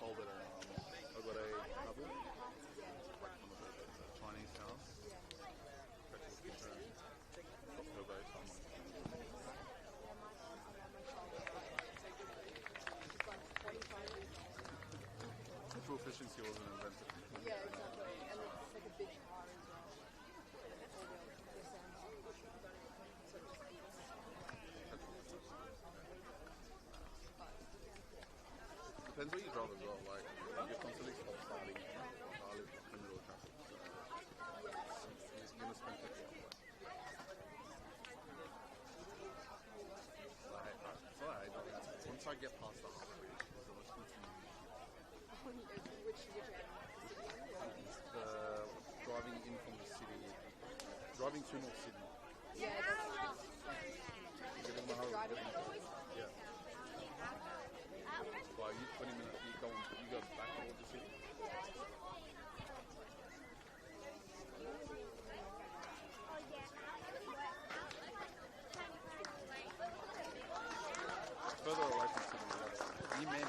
told that I've got a couple, like one of the Chinese cars. Petrol very common. Petrol efficiency wasn't invented. Yeah, exactly. And it's like a big car as well. Depends what you drive as well. Like, you're constantly stop starting. I live in the middle of traffic, so you're gonna spend petrol. So I hate that. Once I get past the highway, so let's continue. Which end? The driving in from the city, driving to North Sydney. Yeah, that's You're getting the whole yeah. Like you 20 minutes, you go back towards the city. Further away from Sydney, you mean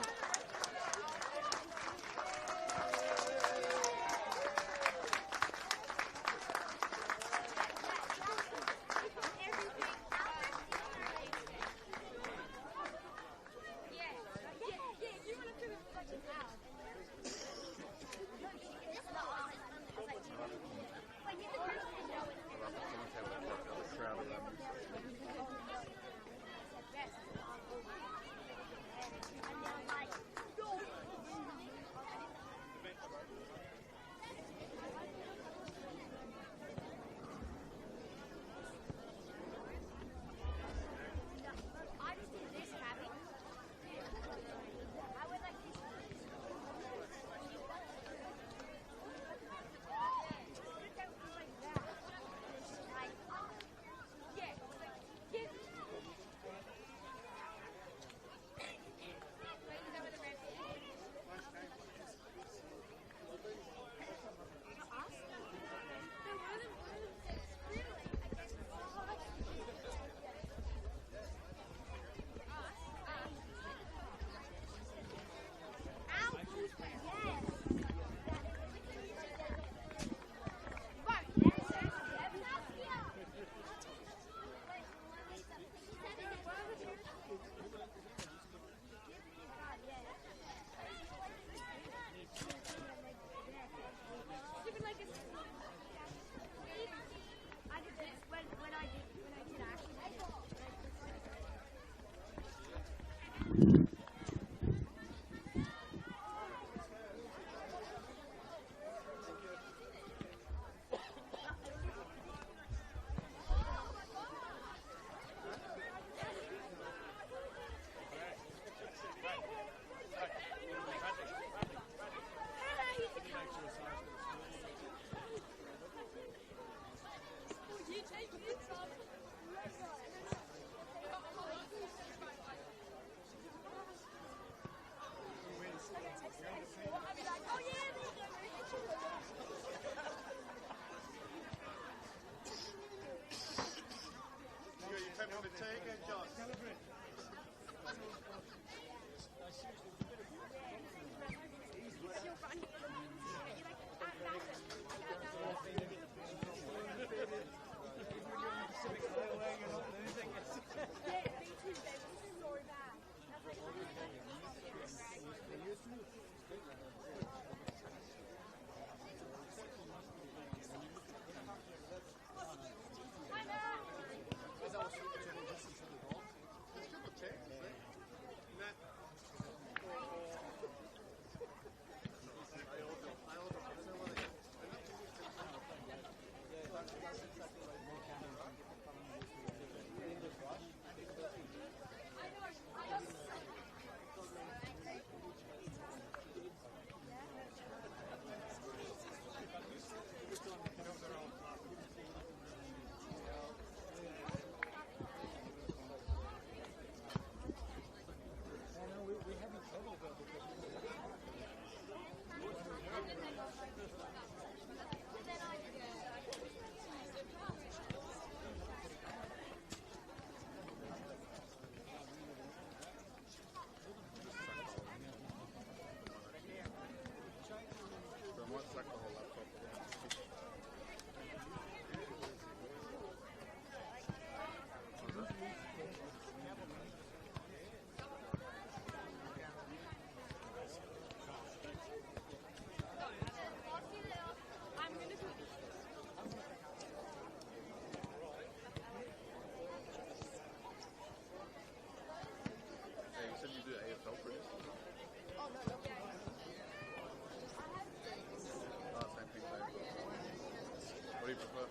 you prefer?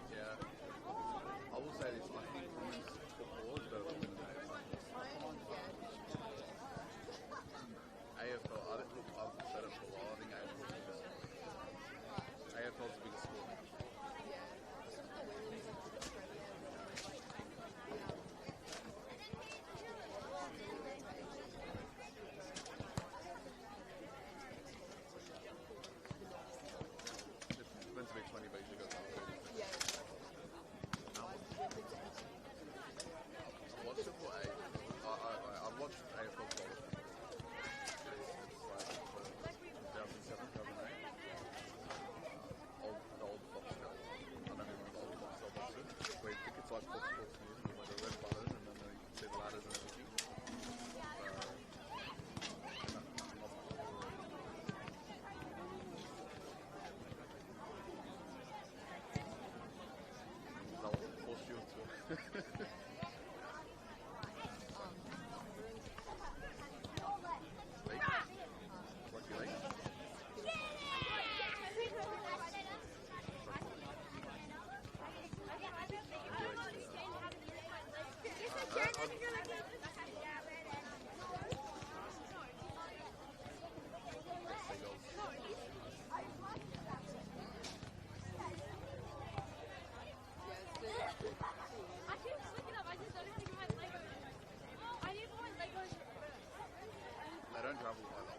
Yeah. I will say this, I think women's football is better than men's AFL, I don't look, I've said it for a while, I think AFL's the biggest sport now. It's meant to be 20, but usually goes up. I've watched it for I've watched AFL qualifying. It's like 2007, 2008. The old Foxtel. I don't remember the old Foxtel boxes. Where you think it's like Fox Sports News with like a red button and then you can see the ladders and everything. They'll force you into it. They don't travel like that.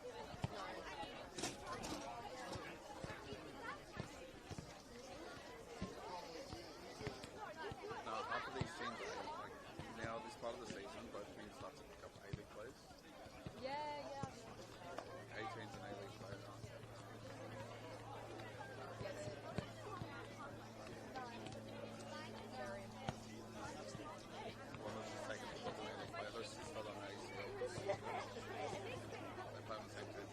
No, half of these teams, like now this part of the season, both teams start to pick up A-League players. Yeah. 18's an A-League player now. One was just taken for the A-League player, those just got on ACL. They play on the same team.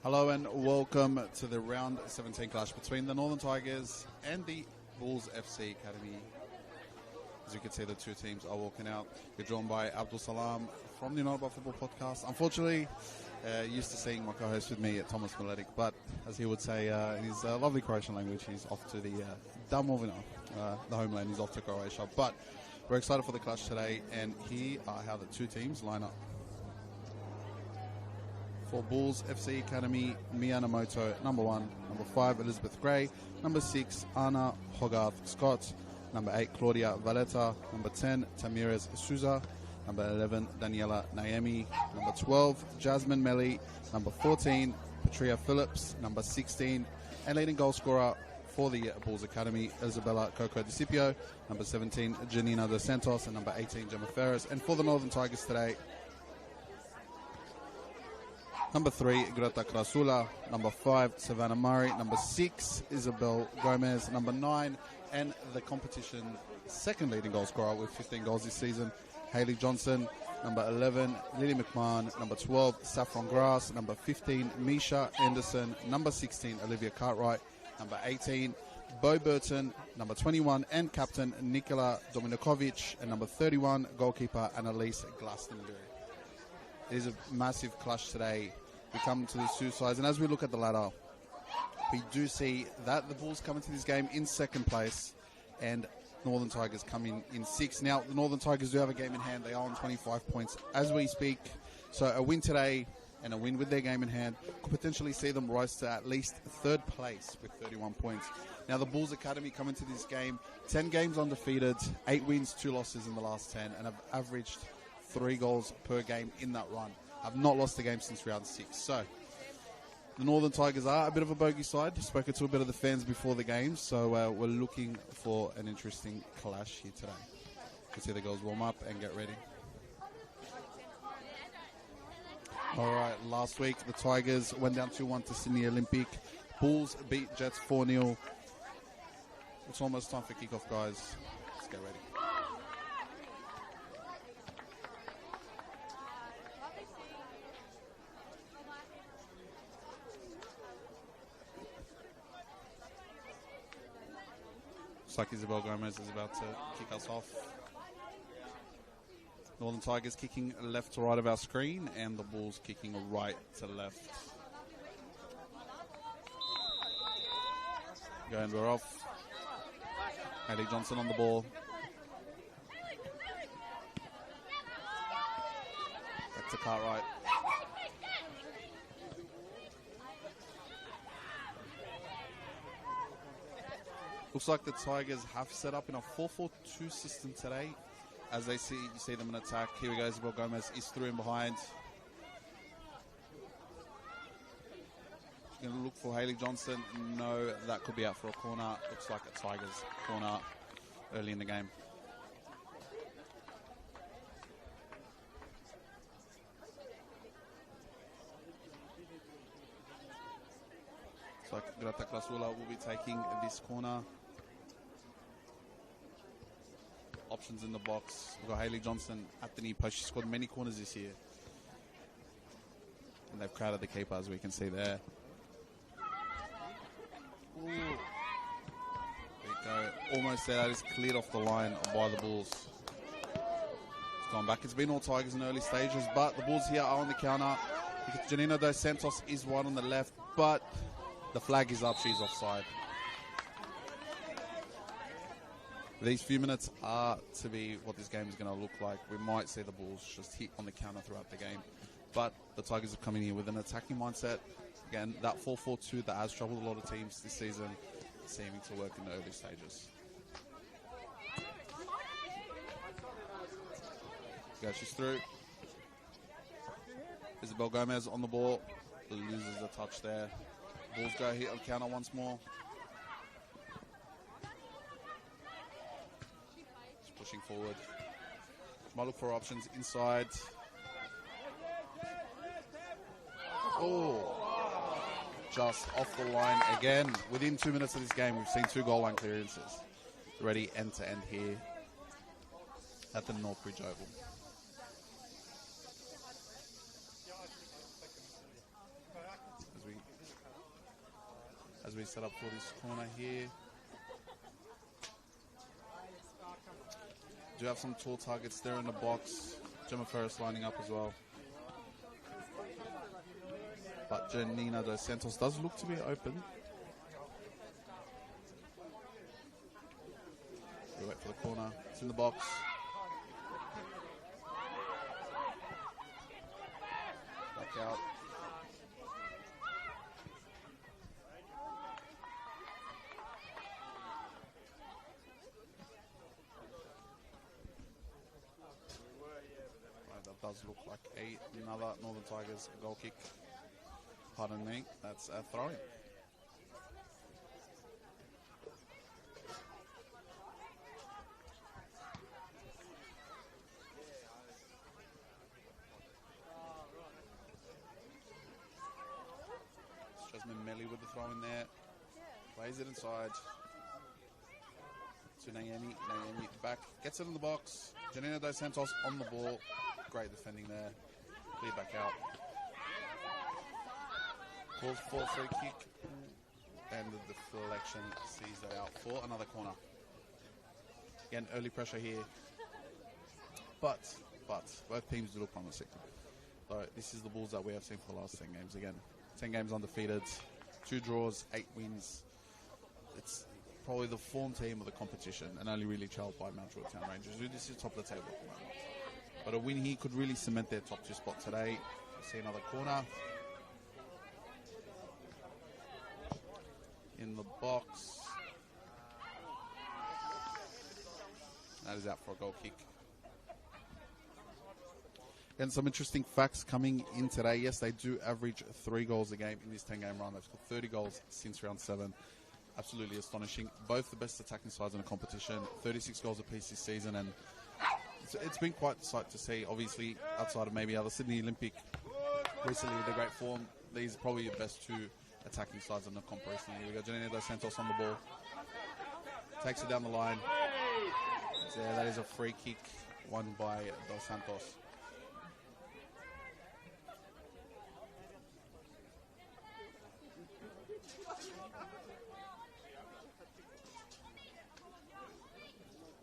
Hello and welcome to the round 17 clash between the Northern Tigers and the Bulls FC Academy. As you can see, the two teams are walking out. You're drawn by Abdul Salam from the United by Football podcast. Unfortunately, used to seeing my co-host with me, Thomas Miletic, but as he would say in his lovely Croatian language, he's off to the Domovina, the homeland. He's off to Croatia. But we're excited for the clash today, and here are how the two teams line up. For Bulls FC Academy, Miyanamoto, number 1. Number 5, Elizabeth Gray. Number 6, Anna Hogarth Scott. Number 8, Claudia Valletta. Number 10, Tamires Souza. Number 11, Daniela Naemi. Number 12, Jasmine Melly. Number 14, Patria Phillips. Number 16, and leading goal scorer for the Bulls Academy, Isabella Coco Discipio. Number 17, Janina Dos Santos. And number 18, Gemma Ferris. And for the Northern Tigers today, number 3, Greta Krasula. Number 5, Savannah Murray. Number 6, Isabel Gomez. Number 9, and the competition second leading goal scorer with 15 goals this season, Hayley Johnson. Number 11, Lily McMahon. Number 12, Saffron Grass. Number 15, Misha Anderson. Number 16, Olivia Cartwright. Number 18, Bo Burton. Number 21, and captain Nikola Dominikovic. And number 31, goalkeeper Annalise Glastonbury. It is a massive clash today. We come to the two sides, and as we look at the ladder, we do see that the Bulls come into this game in second place, and Northern Tigers come in 6th. Now, the Northern Tigers do have a game in hand. They are on 25 points as we speak. So a win today and a win with their game in hand could potentially see them rise to at least 3rd place with 31 points. Now, the Bulls Academy come into this game 10 games undefeated, 8 wins, 2 losses in the last 10, and have averaged 3 goals per game in that run. Have not lost a game since round 6. So the Northern Tigers are a bit of a bogey side. Spoken to a bit of the fans before the game, so we're looking for an interesting clash here today. You can see the girls warm up and get ready. All right, last week the Tigers went down 2-1 to Sydney Olympic. Bulls beat Jets 4-0. It's almost time for kickoff, guys. Let's get ready. Looks like Isabel Gomez is about to kick us off. Northern Tigers kicking left to right of our screen, and the Bulls kicking right to left. And we're off. Hayley Johnson on the ball. Back to Cartwright. Looks like the Tigers have set up in a 4-4-2 system today. As you see them in attack. Here we go. Isabel Gomez is through and behind. She's going to look for Hayley Johnson. No, that could be out for a corner. Looks like a Tigers corner early in the game. Looks like Greta Krasula will be taking this corner. Options in the box. We've got Hayley Johnson at the knee post. She scored many corners this year. And they've crowded the keeper, as we can see there. Ooh. There you go. Almost there. That is cleared off the line by the Bulls. It's gone back. It's been all Tigers in early stages, but the Bulls here are on the counter. Janina Dos Santos is wide on the left, but the flag is up. She's offside. These few minutes are to be what this game is going to look like. We might see the Bulls just hit on the counter throughout the game. But the Tigers are coming in with an attacking mindset. Again, that 4-4-2 that has troubled a lot of teams this season, seeming to work in the early stages. Yeah, she's through. Isabel Gomez on the ball. Loses a touch there. Bulls go hit on counter once more. Pushing forward. Might look for options inside. Oh, just off the line again. Within 2 minutes of this game, we've seen 2 goal line clearances. Ready end to end here at the Northbridge Oval. As we we set up for this corner here. Do have some tall targets there in the box. Gemma Ferris lining up as well. But Janina Dos Santos does look to be open. We wait for the corner. It's in the box. Back out. That does look like another Northern Tigers goal kick. Pardon me, that's a throw-in. It's Jasmine Melly with the throw-in there. Plays it inside. To Nayemi. Nayemi back. Gets it in the box. Janina Dos Santos on the ball. Great defending there. Clear back out. Calls for free kick. And the deflection sees that out for another corner. Again, early pressure here. But, both teams do look promising. So this is the Bulls that we have seen for the last 10 games. Again, 10 games undefeated, 2 draws, 8 wins. It's probably the form team of the competition and only really trailed by Mount Druitt Town Rangers, who this is top of the table at the moment. But a win here could really cement their top 2 spot today. See another corner. In the box. That is out for a goal kick. And some interesting facts coming in today. Yes, they do average 3 goals a game in this 10-game run. They've scored 30 goals since round 7. Absolutely astonishing. Both the best attacking sides in the competition. 36 goals apiece this season, and it's been quite a sight to see. Obviously, outside of maybe the Sydney Olympic recently with their great form, these are probably your best 2 attacking sides in the comp recently. We've got Janina Dos Santos on the ball. Takes it down the line. So that is a free kick won by Dos Santos.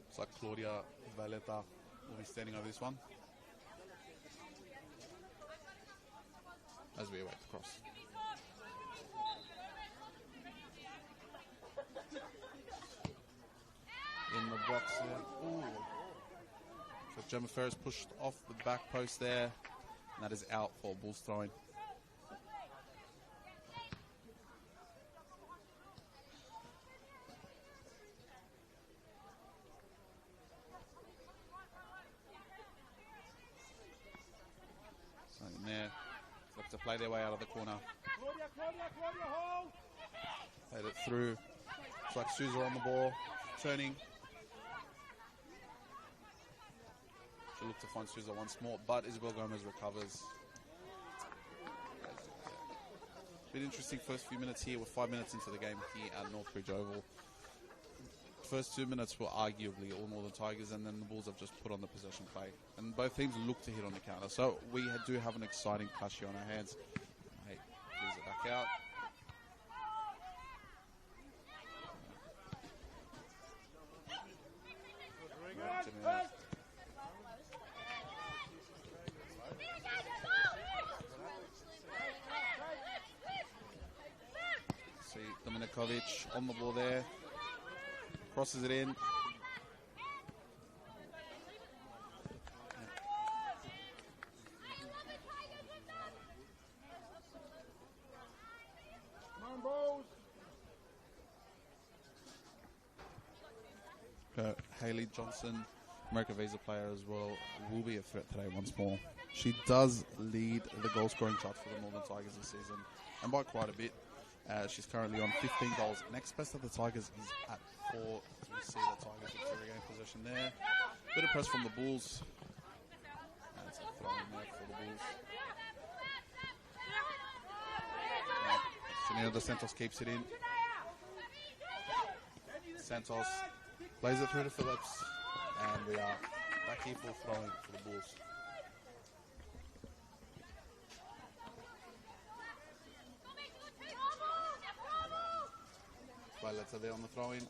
Looks like Claudia Valeta will be standing over this one. As we await the cross. In the box there. Ooh. So Gemma Ferris pushed off the back post there. And that is out for Bulls throwing. So in there. Look to play their way out of the corner. Played it through. Looks like Souza on the ball. Turning. She'll look to find Souza once more, but Isabel Gomez recovers. Bit interesting first few minutes here. We're 5 minutes into the game here at Northbridge Oval. First 2 minutes were arguably all Northern Tigers, and then the Bulls have just put on the possession play. And both teams look to hit on the counter. So we do have an exciting clash here on our hands. Hey, plays it back out. See Dominikovic on the ball there. Crosses it in. Hayley Johnson, America Visa player as well, will be a threat today once more. She does lead the goal scoring chart for the Northern Tigers this season, and by quite a bit. She's currently on 15 goals. Next best of the Tigers is at 4. As we see the Tigers with 2 regain possession there. Bit of press from the Bulls. That's a throw in there for the Bulls. Janina Dos Santos keeps it in. Santos plays it through to Phillips, and we are back here for throwing for the Bulls. Valeta there on the throw-in.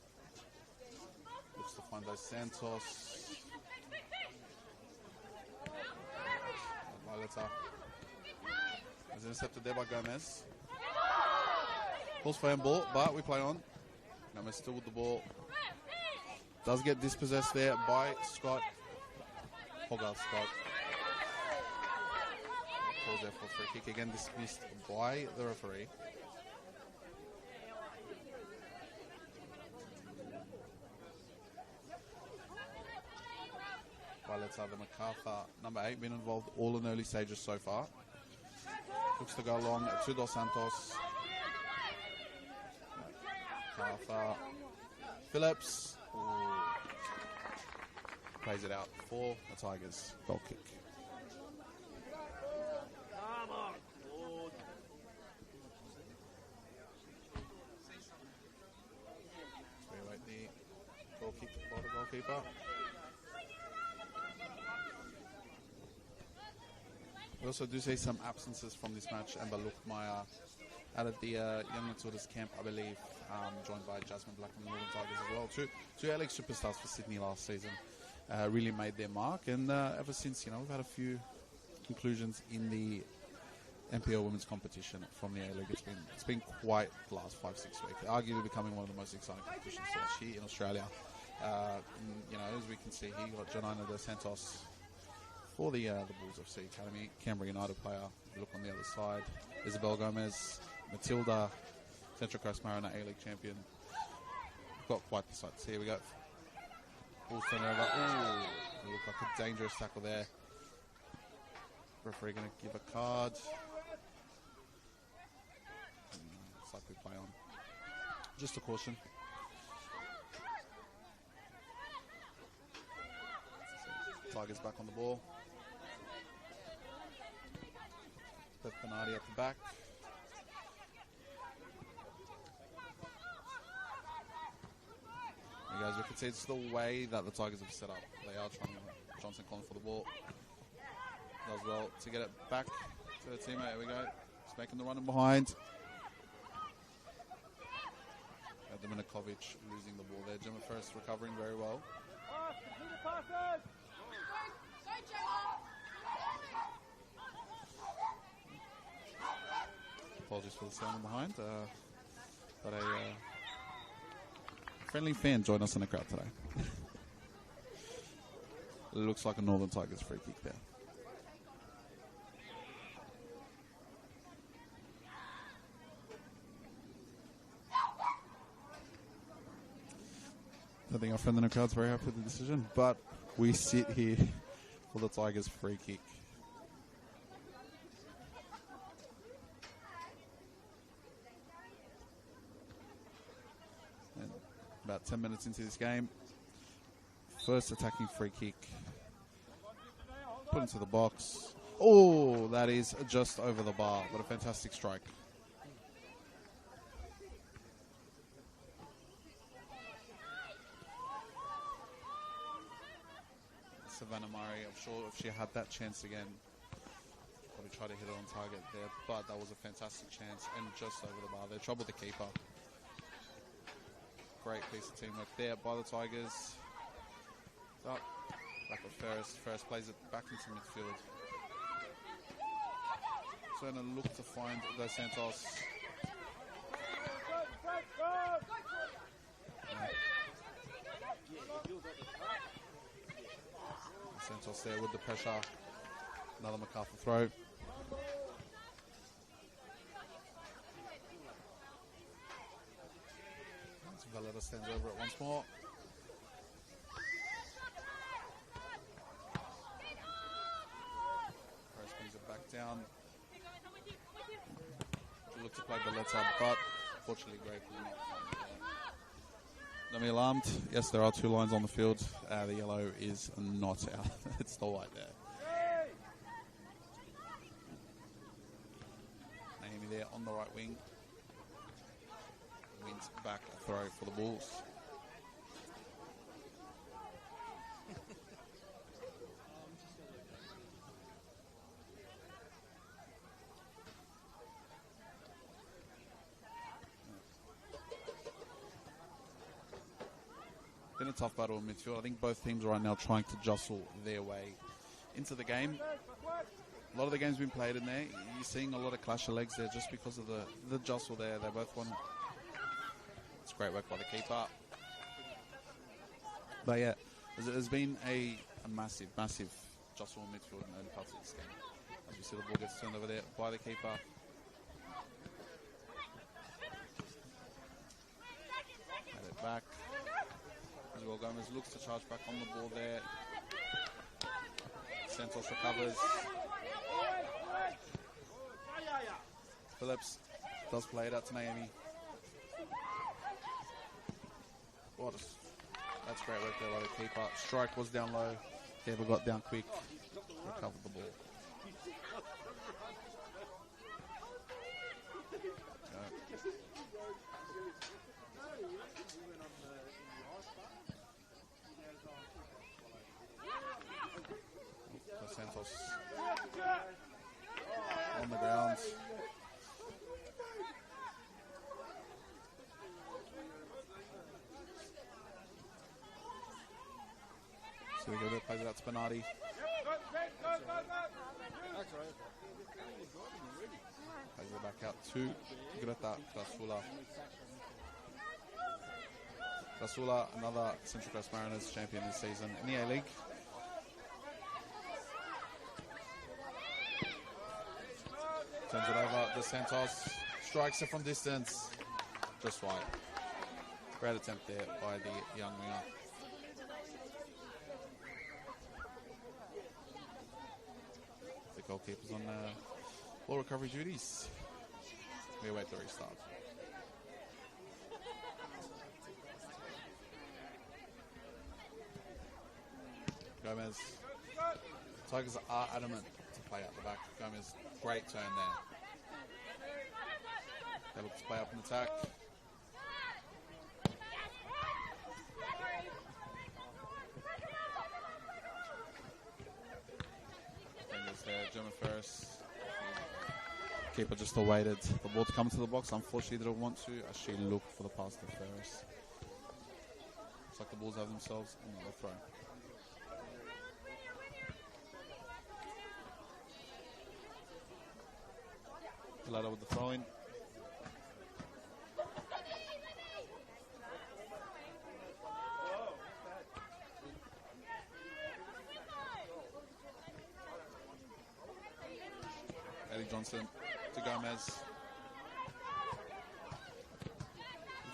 Looks to find those Santos. Valeta. Is intercepted there by Gomez. Calls for handball, but we play on. Gomez still with the ball. Does get dispossessed there by Scott. Hogarth Scott. Calls there for a free kick. Again dismissed by the referee. Let's have the MacArthur, number 8, been involved all in early stages so far. Looks to go long to Dos Santos. MacArthur. Phillips. Ooh. Plays it out for the Tigers. Goal kick. So we await the goal kick by the goalkeeper. We also do see some absences from this match. Amber Luchmeyer out of the Young Matildas camp, I believe, joined by Jasmine Black and the Northern Tigers as well. Two Alex superstars for Sydney last season really made their mark. And ever since, we've had a few conclusions in the NPL women's competition from the A-League. It's been quite the last 5-6 weeks. Arguably becoming one of the most exciting competitions to watch here in Australia. As we can see here, you've got Janina Dos Santos for the Bulls FC Academy. Canberra United player. Look on the other side. Isabel Gomez, Matilda, Central Coast Mariner A-League champion. Got quite the sights. Here we go. Bulls turn over. Ooh, looked like a dangerous tackle there. Referee going to give a card. Looks like we play on. Just a caution. Tigers back on the ball. Beth Bernardi at the back. There you guys, you can see it's the way that the Tigers have set up. They are trying to Johnson calling for the ball. Does well to get it back to the teammate. Here we go. Just making the run in behind. Dominikovic losing the ball there. Gemma First recovering very well. Apologies for the sound behind. But a friendly fan joined us in the crowd today. It looks like a Northern Tigers free kick there. I think our friend in the crowd's very happy with the decision, but we sit here for the Tigers free kick. And about 10 minutes into this game, first attacking free kick. Put into the box. Oh, that is just over the bar. What a fantastic strike. Savannah Murray, I'm sure if she had that chance again, probably try to hit it on target there, but that was a fantastic chance and just over the bar. They troubled the keeper. Great piece of teamwork there by the Tigers. Up, back with Ferris. Ferris plays it back into midfield. So going to look to find Dos Santos. Santos there with the pressure. Another MacArthur throw. Valeta stands over it once more. Harris brings it back down. Look to play Valeta, but fortunately Gray will not find it. Don't be alarmed. Yes, there are two lines on the field. The yellow is not out. It's still white there. Naomi there on the right wing. Wins back a throw for the Bulls. tough battle in midfield. I think both teams right now trying to jostle their way into the game. A lot of the games been played in there. You're seeing a lot of clash of legs there just because of the jostle there. They both want. It's great work by the keeper. But yeah, there's been a massive jostle in midfield in early parts of this game. As we see the ball gets turned over there by the keeper. Had it back. As well, Gomez looks to charge back on the ball there. Santos recovers. Phillips does play it out to Naomi. That's great work there by the keeper. Strike was down low. Keeper got down quick. Recovered the ball. Santos on the ground. So we go there, plays it out to Bernardi. Plays it back out to Greta Krasula. Krasula, another Central Coast Mariners champion this season in the A-League. Turns it over to Santos. Strikes it from distance. Just wide. Great attempt there by the young winger. The goalkeeper's on ball recovery duties. We await the restart. Gomez. Tigers are adamant to play out the back. Gomez, great turn there. They look to play up in attack. Fingers there, Gemma Ferris. Keeper just awaited the ball to come to the box. Unfortunately, didn't want to as she looked for the pass to Ferris. Looks like the Bulls have themselves another throw. Ladder with the throw-in. Ellie Johnson to Gomez.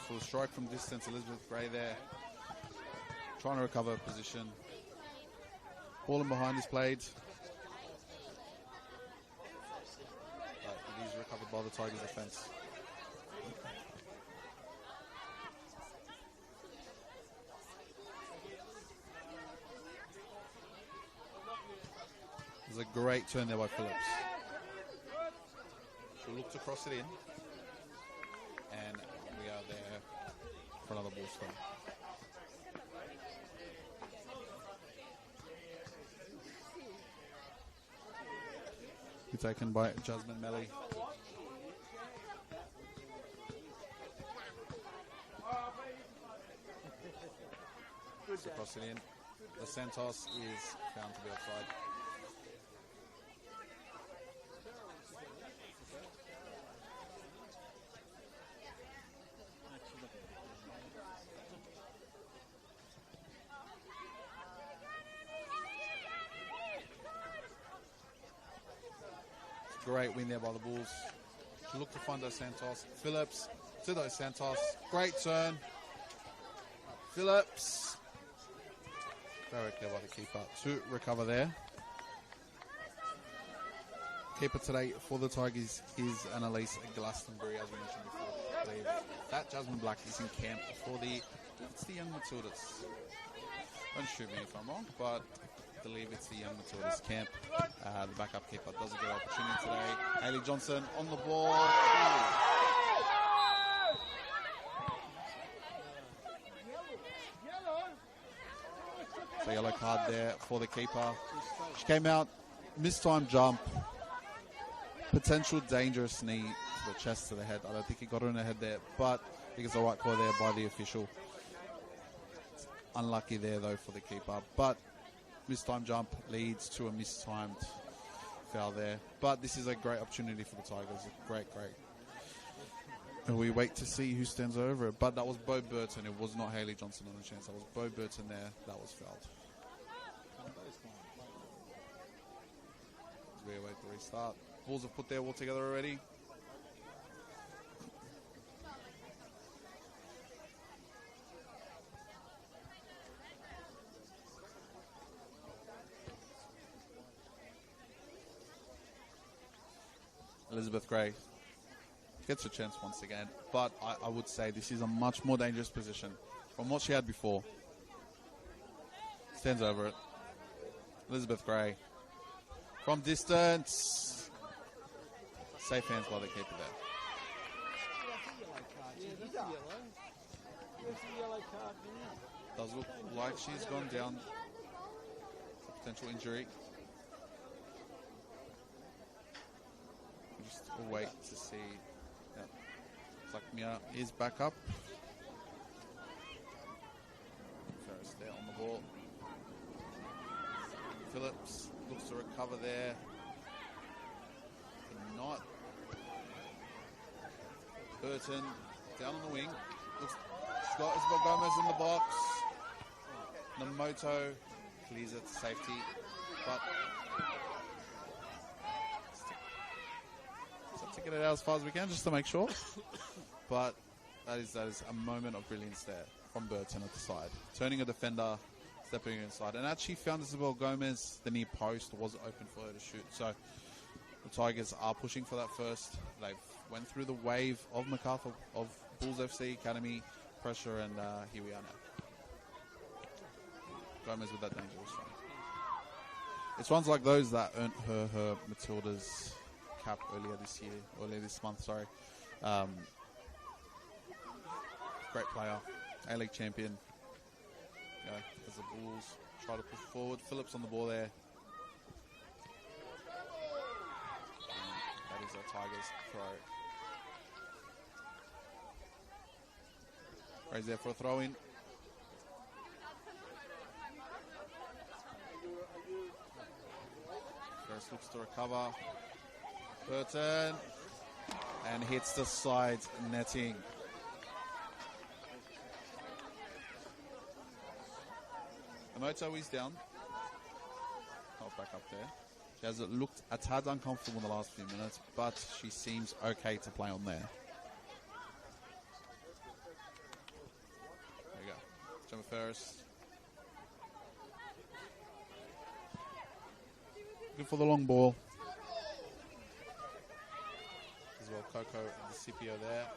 So a strike from distance. Elizabeth Gray there. Trying to recover position. Ball in behind is played. It is recovered by the Tigers defence. There's a great turn there by Phillips. She'll look to cross it in. And we are there for another ball stop. Taken by Jasmine Melly. So cross it in. The Santos is found to be offside. Great win there by the Bulls. To look to find Dos Santos. Phillips to Dos Santos. Great turn. Phillips. Very clear by the keeper to recover there. Keeper today for the Tigers is Annalise Glastonbury, as we mentioned before. I believe that Jasmine Black is in camp for it's the Young Matildas. Don't shoot me if I'm wrong, but I believe it's the Young Matildas camp. The backup keeper doesn't get an opportunity today. Hayley Johnson on the ball. So yellow card there for the keeper. She came out, mistime jump, potential dangerous knee to the chest, to the head. I don't think he got her in the head there, but I think it's the right call there by the official. unlucky there, though, for the keeper. But mistimed jump leads to a mistimed foul there. But this is a great opportunity for the Tigers. Great. And we wait to see who stands over it. But that was Bo Burton. It was not Haley Johnson on the chance. That was Bo Burton there. That was fouled. As we await the restart. Bulls have put their wall together already. Elizabeth Gray gets a chance once again, but I would say this is a much more dangerous position from what she had before. Stands over it. Elizabeth Gray from distance. Safe hands by the keeper there. Does look like she's gone down. It's a potential injury. Just wait to see. Yep. Looks like Mia is back up. Ferris there on the ball. Phillips looks to recover there. Not. Burton down on the wing. Looks, she's got Isabel Gomez in the box. Namoto clears it to safety, but to get it out as far as we can, just to make sure. But that is a moment of brilliance there from Burton at the side, turning a defender, stepping inside, and actually found Isabel Gomez. The near post was open for her to shoot. So the Tigers are pushing for that first. They've went through the wave of MacArthur, of Bulls FC Academy pressure, and here we are now. Gomez with that dangerous run. It's runs like those that earned her Matilda's cap earlier this month. Great player, A-League champion. As the Bulls try to push forward. Phillips on the ball there. That is our Tigers throw. Ray's there for a throw in. Ferris looks to recover. Burton. And hits the side netting. Emoto is down. Back up there. She has looked a tad uncomfortable in the last few minutes, but she seems okay to play on there. There you go. Gemma Ferris. Good for the long ball. As well, Coco and Scipio there.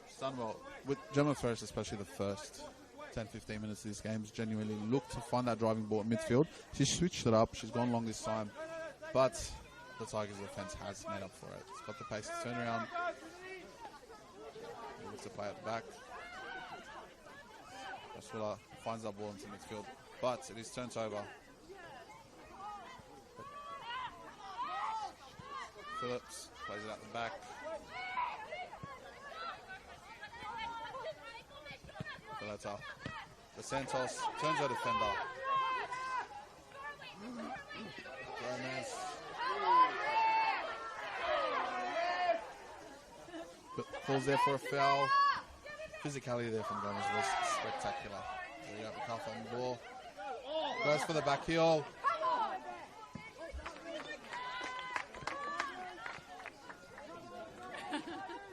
She's done well. With Gemma Ferris, especially the first 10-15 minutes of this game, has genuinely looked to find that driving ball at midfield. She's switched it up. She's gone long this time. But the Tigers' defense has made up for it. It's got the pace to turn around. Looks to play at the back. Rasulla finds that ball into midfield. But it is turned over. Phillips plays it out the back. Valletta. The Santos turns her defender. Gomez. But falls there for a foul. Physicality there from Gomez was spectacular. There you go, MacArthur on the ball. Goes for the back heel.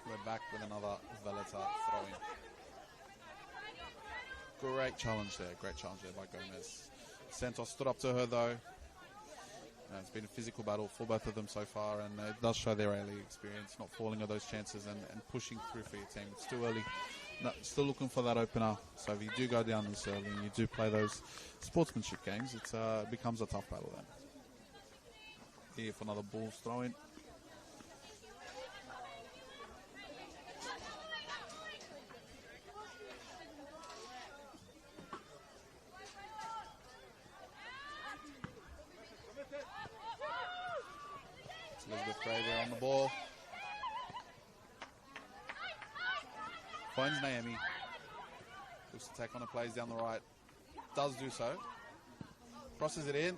We're back with another Valletta throwing. Great challenge there by Gomez. Santos stood up to her though. It's been a physical battle for both of them so far, and it does show their A-League experience, not falling at those chances and pushing through for your team. It's too early. No, still looking for that opener. So if you do go down this early and you do play those sportsmanship games, it becomes a tough battle then. Here for another Bulls throw-in. Elizabeth Gray there on the ball. Finds Naomi. Looks to take on a plays down the right. Does do so. Crosses it in.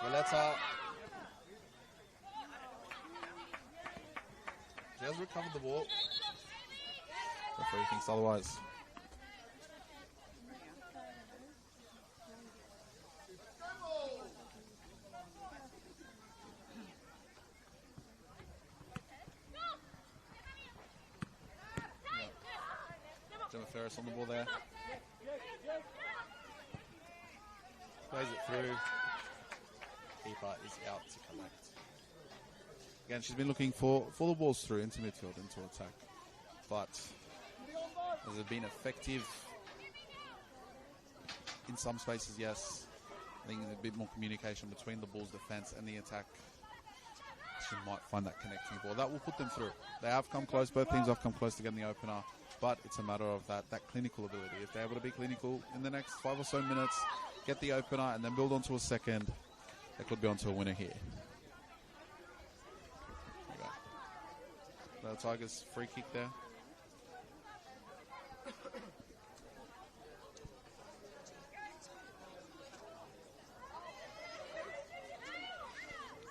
Valletta. She has recovered the ball. Referee thinks otherwise. Ferris on the ball there. Plays it through. Keeper is out to collect. Again, she's been looking for the balls through into midfield, into attack. But has it been effective? In some spaces, yes. I think there's a bit more communication between the Bulls' defense and the attack. She might find that connecting ball. That will put them through. They have come close. Both teams have come close to getting the opener. But it's a matter of that clinical ability. If they're able to be clinical in the next 5 or so minutes, get the opener, and then build onto a second, they could be onto a winner here. There you go. The Tigers free kick there.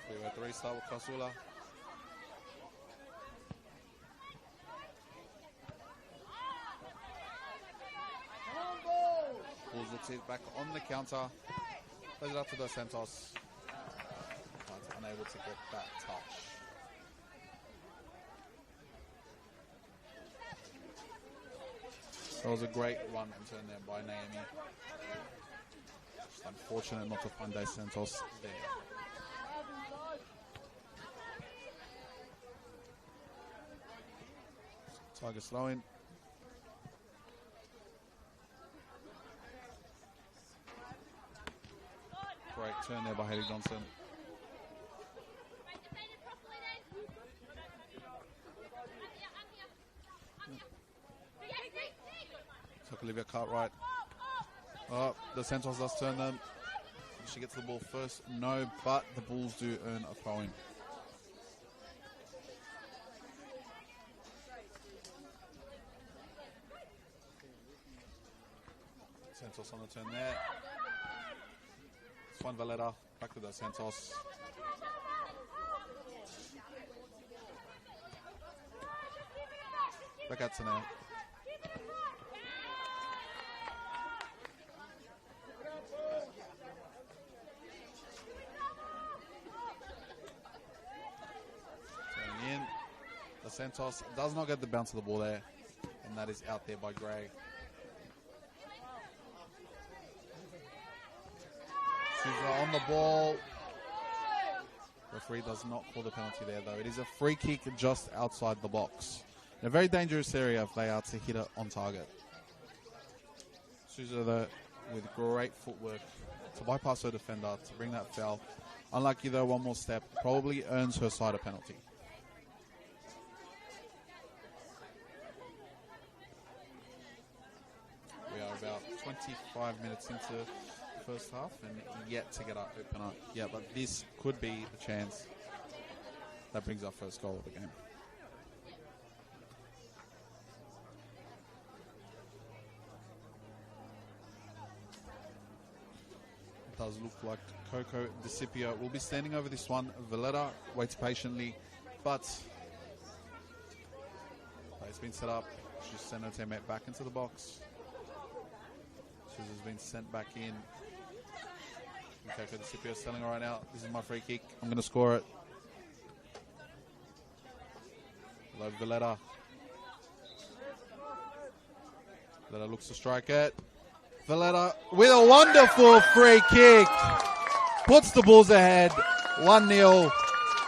We were at the restart with Kasula. Bulls looks it back on the counter. Plays it up to Dos Santos. But unable to get that touch. That was a great run and turn there by Naomi. Just unfortunate not to find Dos Santos there. Tiger slow in. Great turn there by Haley Johnson. Took Olivia Cartwright. Oh, the Santos does turn them. She gets the ball first. No, but the Bulls do earn a throw-in. Santos on the turn there. Swan Valletta, back to the Santos. Back out to now. Turning in. The Santos does not get the bounce of the ball there, and that is out there by Gray. On the ball. Referee does not call the penalty there, though. It is a free kick just outside the box. In a very dangerous area if they are to hit it on target. Souza, though, with great footwork to bypass her defender to bring that foul. Unlucky, though, one more step. Probably earns her side a penalty. We are about 25 minutes into first half and yet to get our opener. Yeah, but this could be the chance that brings our first goal of the game. It does look like Coco DeCipio will be standing over this one. Valletta waits patiently, but it's been set up. She's sent her teammate back into the box. She's been sent back in. Okay, DeCipio is telling her right now, this is my free kick. I'm going to score it. Hello, Valletta. Valletta looks to strike it. Valletta with a wonderful free kick. Puts the Bulls ahead. 1-0.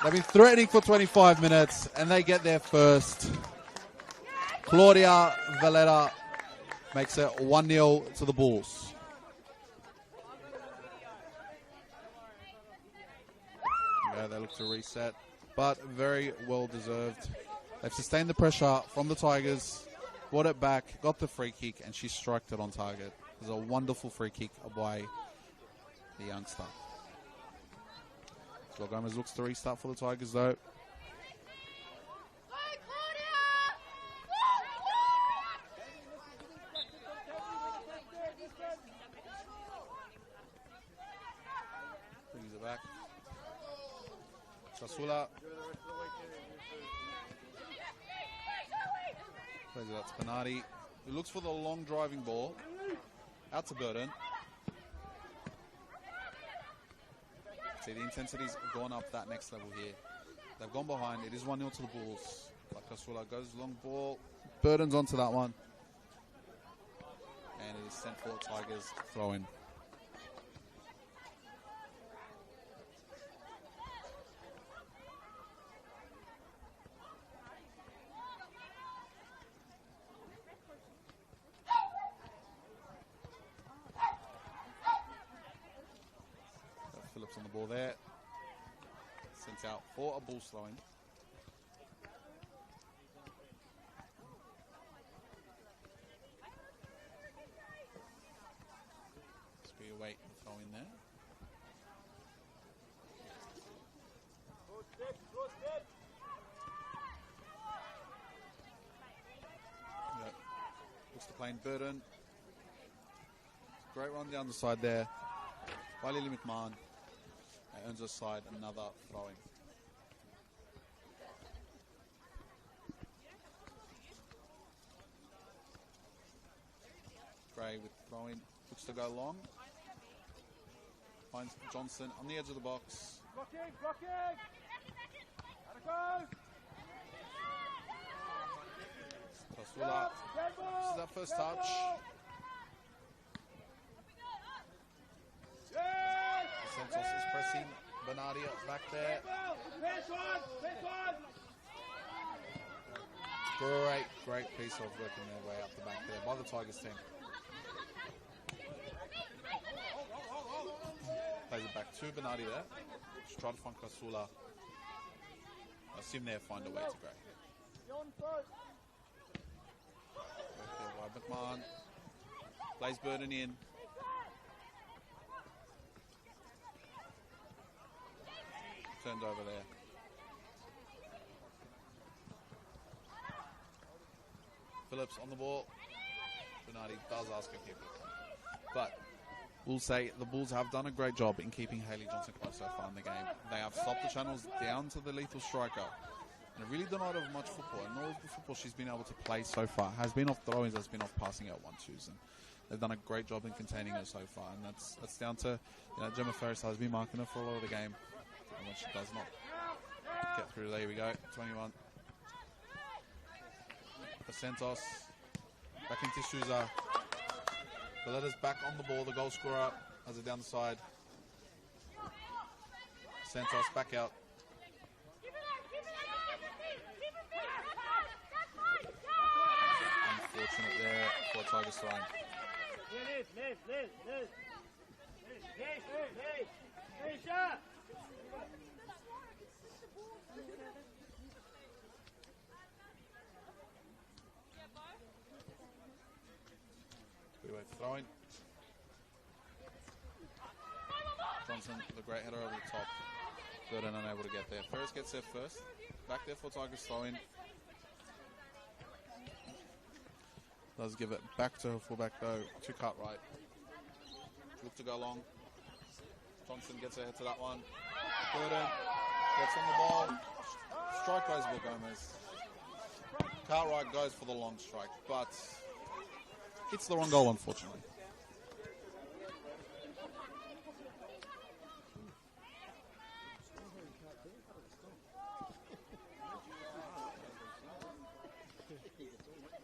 They've been threatening for 25 minutes, and they get there first. Claudia Valletta makes it 1-0 to the Bulls. They look to reset, but very well deserved. They've sustained the pressure from the Tigers, brought it back, got the free kick, and she struck it on target. It was a wonderful free kick by the youngster. Joel Gomez looks to restart for the Tigers, though. back. Krasula. Plays it out to Bernardi. He looks for the long driving ball. Out to Burden. See, the intensity's gone up that next level here. They've gone behind. It is 1-0 to the Bulls. But Krasula goes long ball. Burden's onto that one. And it is sent for Tigers throw in. Phillips on the ball there. Sent out for a Bulls throw in. Wait and throw in there. Yep. Looks to play in Burden. Great run down the side there by Lily McMahon. Earns her side another throw in. Gray with throw in. Looks to go long. Finds Johnson on the edge of the box. Blocking! Out it goes! Krasula. This is that first touch. Santos is pressing Bernardi back there. Great piece of working their way up the back there by the Tigers team. Plays it back to Bernardi there. Just try to find Krasula. I assume they'll find a way to Gray. Wide McMahon. Plays Burden in. Turned over there. Phillips on the ball. Bernardi does ask a keep it. But we'll say the Bulls have done a great job in keeping Hayley Johnson close so far in the game. They have stopped the channels down to the lethal striker. And it really done not have much football. And all of the football she's been able to play so far has been off throw-ins, has been off passing out 1-2s. And they've done a great job in containing her so far. And that's down to, Gemma Ferris has been marking her for a lot of the game. And when she does not get through, there we go, 21. For Santos. Back into Souza. Valetta's back on the ball, the goal scorer has it down the side. Santos back out. Unfortunate there for Tigers throwing. Throwing. Johnson, the great header over the top. Burden unable to get there. Ferris gets there first. Back there for Tigers throwing. Does give it back to her fullback though, to Cartwright. Look to go long. Johnson gets ahead to that one. Burden gets on the ball. Strike goes for Gomez. Cartwright goes for the long strike, but it's the wrong goal, unfortunately.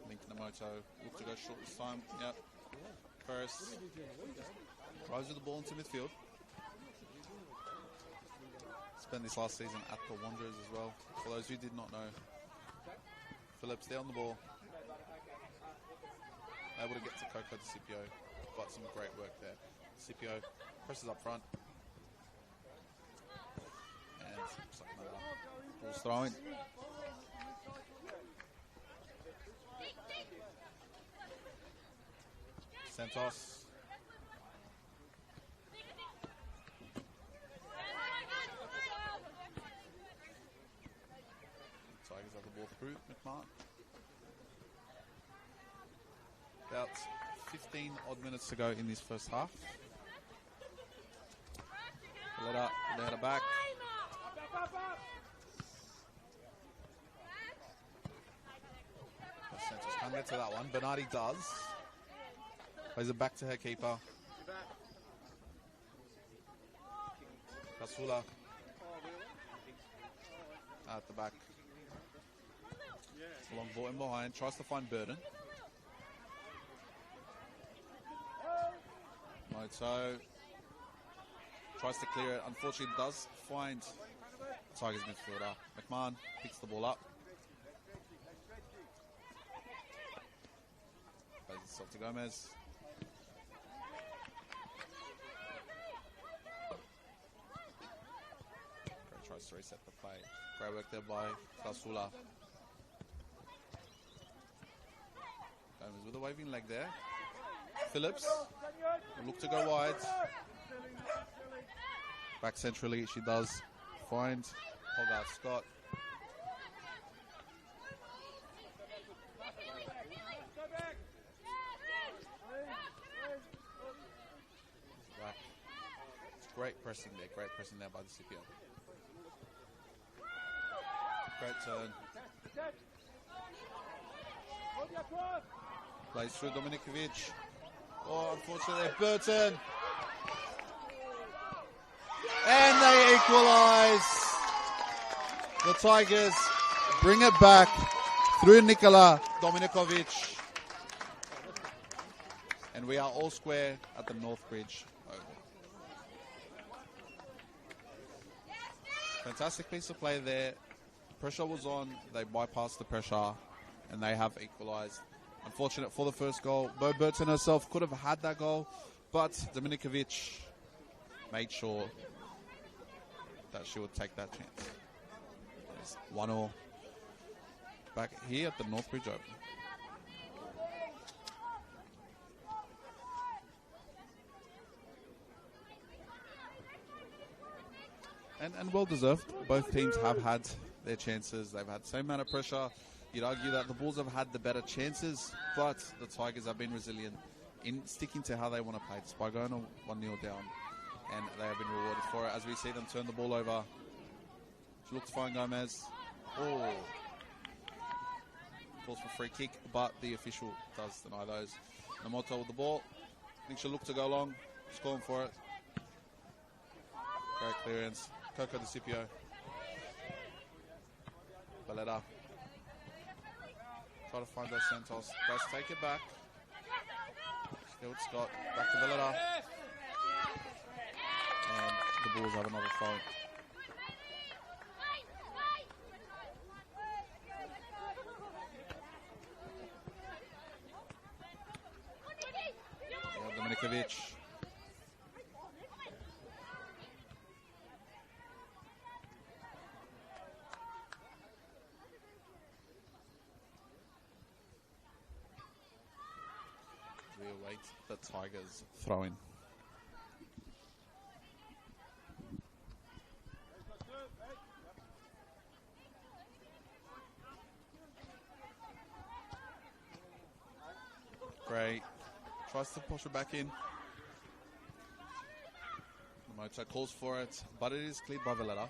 Link Namoto look to go short this time. Yep. Ferris drives with the ball into midfield. Spent this last season at the Wanderers as well. For those who did not know, Phillips there on the ball. Able to get to Coco to Scipio. Got some great work there. Scipio presses up front. And looks like another Bulls throwing. Santos. Tigers have the ball through. McMahon. About 15 odd minutes to go in this first half. Valletta back. Santos can't get to that one. Bernardi does. Plays it back to her keeper. Kasula at the back. Long ball in behind. Tries to find Burden. Moto tries to clear it. Unfortunately, does find Tigers midfielder. McMahon picks the ball up. Plays itself to Gomez. Great tries to reset the play. Great work there by Kasula. Gomez with a waving leg there. Phillips will look to go wide. Back centrally, she does find Hogarth Scott. Back. Great pressing there by the Scipio. Great turn. Plays through Dominikovic. Oh, unfortunately, Burton. And they equalise. The Tigers bring it back through Nikola Dominikovic. And we are all square at the North Bridge Oval. Fantastic piece of play there. Pressure was on. They bypassed the pressure. And they have equalised. Unfortunate for the first goal. Bo Burton herself could have had that goal, but Dominikovic made sure that she would take that chance. There's 1-1 back here at the Northbridge Open. And well deserved. Both teams have had their chances. They've had the same amount of pressure. You'd argue that the Bulls have had the better chances, but the Tigers have been resilient in sticking to how they want to play, despite going 1-0 down. And they have been rewarded for it as we see them turn the ball over. She looks to find Gomez. Oh. Calls for free kick, but the official does deny those. Namoto with the ball. I think she'll look to go long. She's calling for it. Great clearance. Coco De Scipio. Valletta. Try to find those Santos. Does take it back. Still with Scott. Back to Valletta. And the Bulls have another throw. Dominikovic. We await the Tigers throw-in. Great. Tries to push it back in. Moto calls for it, but it is cleared by Valletta.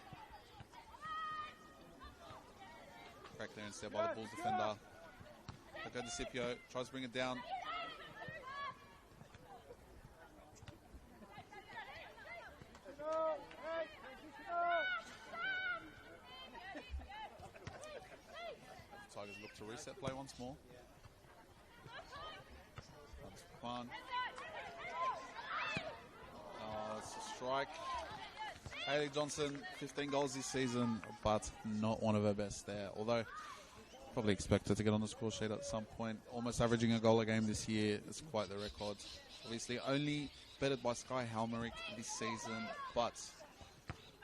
Great clearance there by the Bulls defender. Coco De Scipio tries to bring it down. Tigers look to reset play once more. That's fun. It's a strike. Hayley Johnson, 15 goals this season, but not one of her best there. Although, probably expect her to get on the score sheet at some point. Almost averaging a goal a game this year is quite the record. Obviously, only bettered by Sky Halmerick this season, but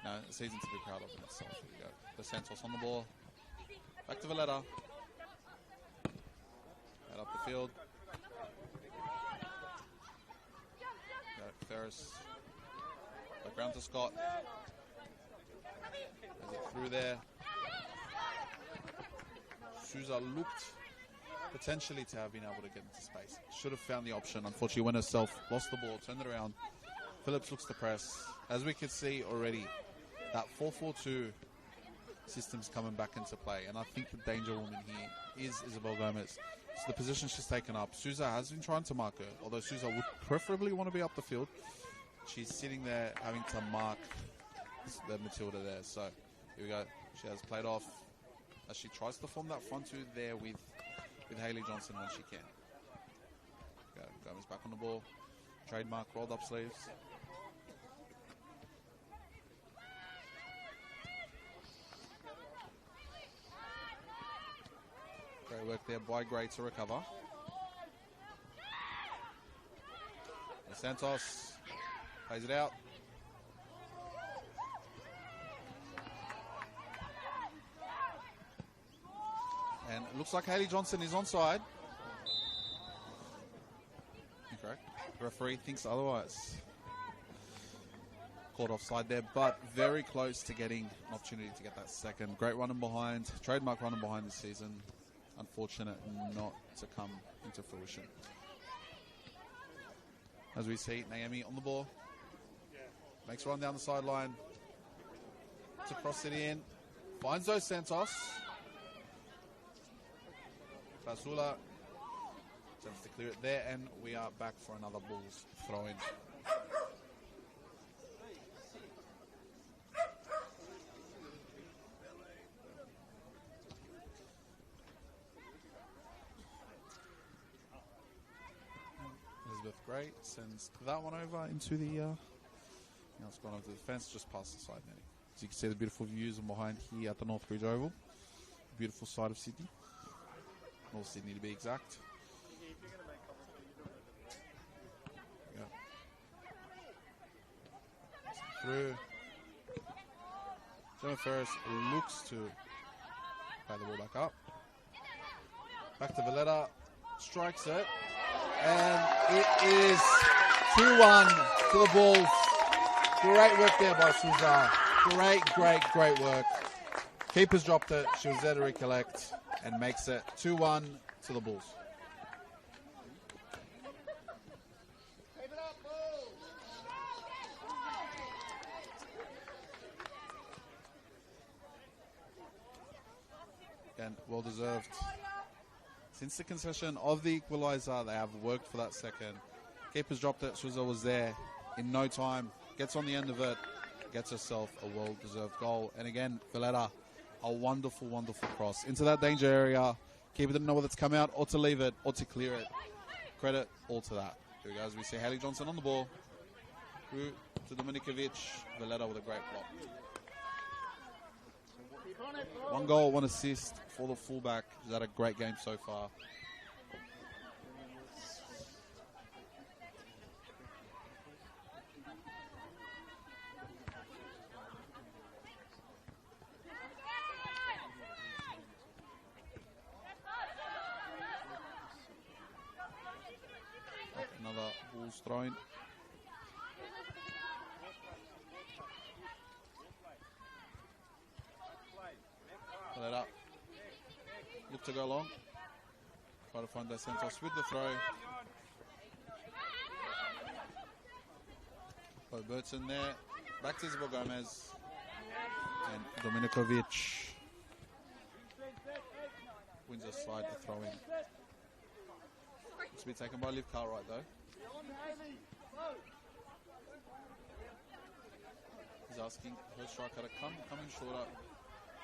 no, a season to be proud of in itself. Here we go. The Santos on the ball. Back to Valletta. Head up the field. Go Ferris. Back round to Scott. There's it through there. Souza looked potentially to have been able to get into space. Should have found the option. Unfortunately, went herself, lost the ball, turned it around. Phillips looks to press. As we can see already, that 4-4-2 system's coming back into play, and I think the danger woman here is Isabel Gomez. So the position she's taken up, Souza has been trying to mark her, although Souza would preferably want to be up the field. She's sitting there having to mark the Matilda there. So here we go. She has played off as she tries to form that front two there with Hayley Johnson when she can. Go, Gomez back on the ball. Trademark, rolled up sleeves. Great work there by Gray to recover. And Santos plays it out. And it looks like Hayley Johnson is onside. Incorrect. The referee thinks otherwise. Caught offside there, but very close to getting an opportunity to get that second. Great running behind. Trademark running behind this season. Unfortunate not to come into fruition. As we see, Naomi on the ball. Makes a run down the sideline. To cross it in. Finds Dos Santos. Krasula attempts to clear it there, and we are back for another Bulls throw-in. Elizabeth Gray sends that one over into the now it's gone over to the fence, just past the side netting. As you can see, the beautiful views from behind here at the Northbridge Oval. Beautiful side of Sydney. North Sydney to be exact. Yeah. Through. Gemma Ferris looks to play the ball back up. Back to Valletta. Strikes it. And it is 2-1 to the Bulls. Great work there by Souza. Great work. Keeper's dropped it. She was there to recollect and makes it 2-1 to the Bulls. And well deserved. Since the concession of the equaliser, they have worked for that second. Keeper's dropped it. Souza was there in no time. Gets on the end of it. Gets herself a well-deserved goal. And again, Valletta, a wonderful cross into that danger area. Keeper didn't know whether to come out or to leave it or to clear it. Credit all to that. Here we go, as we see Hayley Johnson on the ball. Through to Dominikovic. Valletta with a great block. 1 goal, 1 assist for the fullback. She's had a great game so far. Another Bulls throw-in. Pull that up. Look to go long. Try to find Dos Santos with the throw. Bo Burton there. Back to Isabel Gomez. And Dominikovic wins a slide to throw in. It's been taken by Liv Cartwright though. He's asking her striker to come in shorter.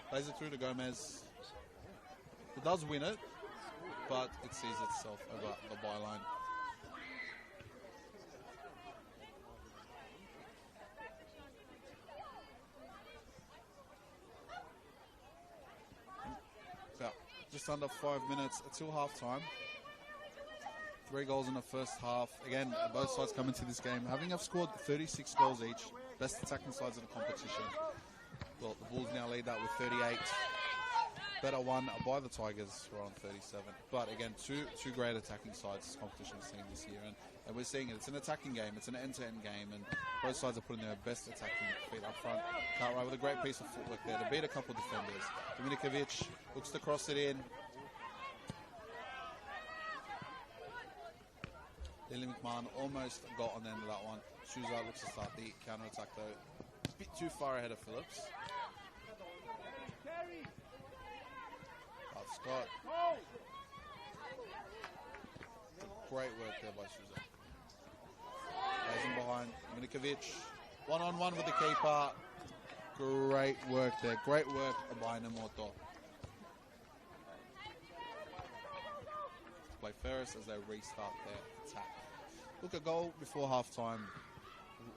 Plays it through to Gomez. It does win it, but it sees itself over the byline. About just under 5 minutes until half time. 3 goals in the first half. Again, both sides come into this game having have scored 36 goals each. Best attacking sides of the competition. Well, the Bulls now lead that with 38. Better won by the Tigers, who are on 37. But again, two great attacking sides this competition has seen this year. And we're seeing it. It's an attacking game. It's an end-to-end game. And both sides are putting their best attacking feet up front. Cartwright with a great piece of footwork there to beat a couple of defenders. Dominikovic looks to cross it in. Lily McMahon almost got on the end of that one. Souza looks to start the counter-attack though. bit too far ahead of Phillips. Scott. Great work there by Souza. Plays him behind Milikovic. One-on-one with the keeper. Great work there. Great work by Nemoto. Play Ferris as they restart their attack. Look, a goal before halftime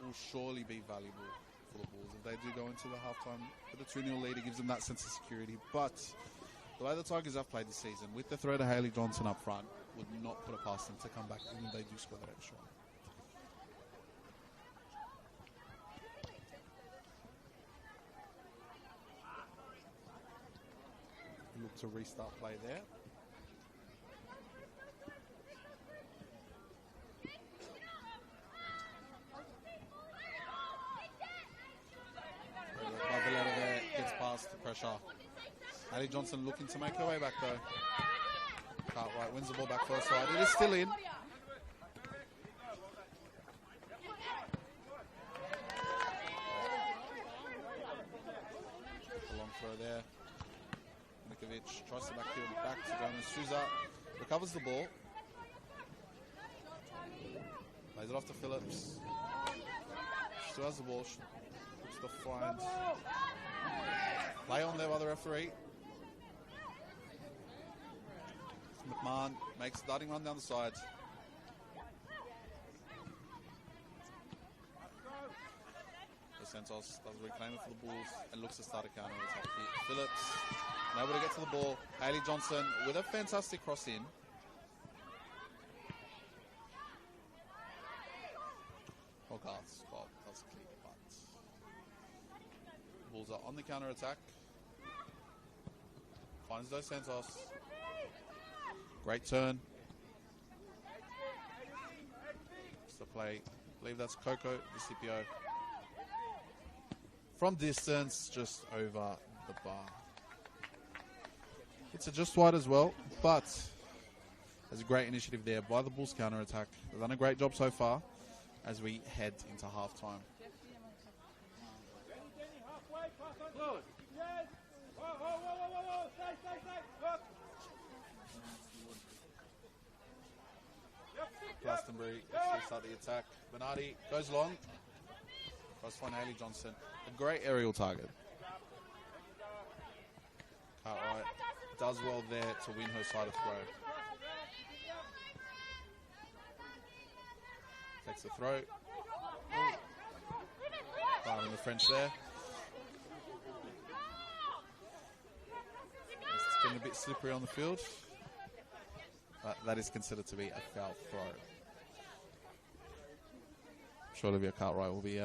will surely be valuable for the Bulls. If they do go into the halftime with a 2-0 lead, it gives them that sense of security. But the way the Tigers have played this season, with the threat of Haley Johnson up front, would not put it past them to come back even if they do score that extra one. Look to restart play there. Babaletta there gets past the pressure. Ali Johnson looking to make her way back though. Cartwright wins the ball back first side. It is still in. Long throw there. Milikovic tries to back to Gomez. Souza recovers the ball. Plays it off to Phillips. Still has the ball. Looks to find. Play on there by the referee. McMahon makes a starting run down the side. Dos Santos does reclaim it for the Bulls and looks to start a counter attack here. Phillips, unable to get to the ball. Haley Johnson with a fantastic cross in. Hogarth Scott does keep but Bulls are on the counter attack. Finds Dos Santos. Great turn. Just the play. I believe that's Coco, the CPO. From distance, just over the bar. It's a just wide as well, but there's a great initiative there by the Bulls counter attack. They've done a great job so far as we head into halftime. Glastonbury actually start the attack. Bernardi goes long. Tries to find Haley Johnson. A great aerial target. Cartwright does well there to win her side of throw. Takes the throw. Finding the French there. It's getting a bit slippery on the field. But that is considered to be a foul throw. I'm sure Olivia Cartwright will be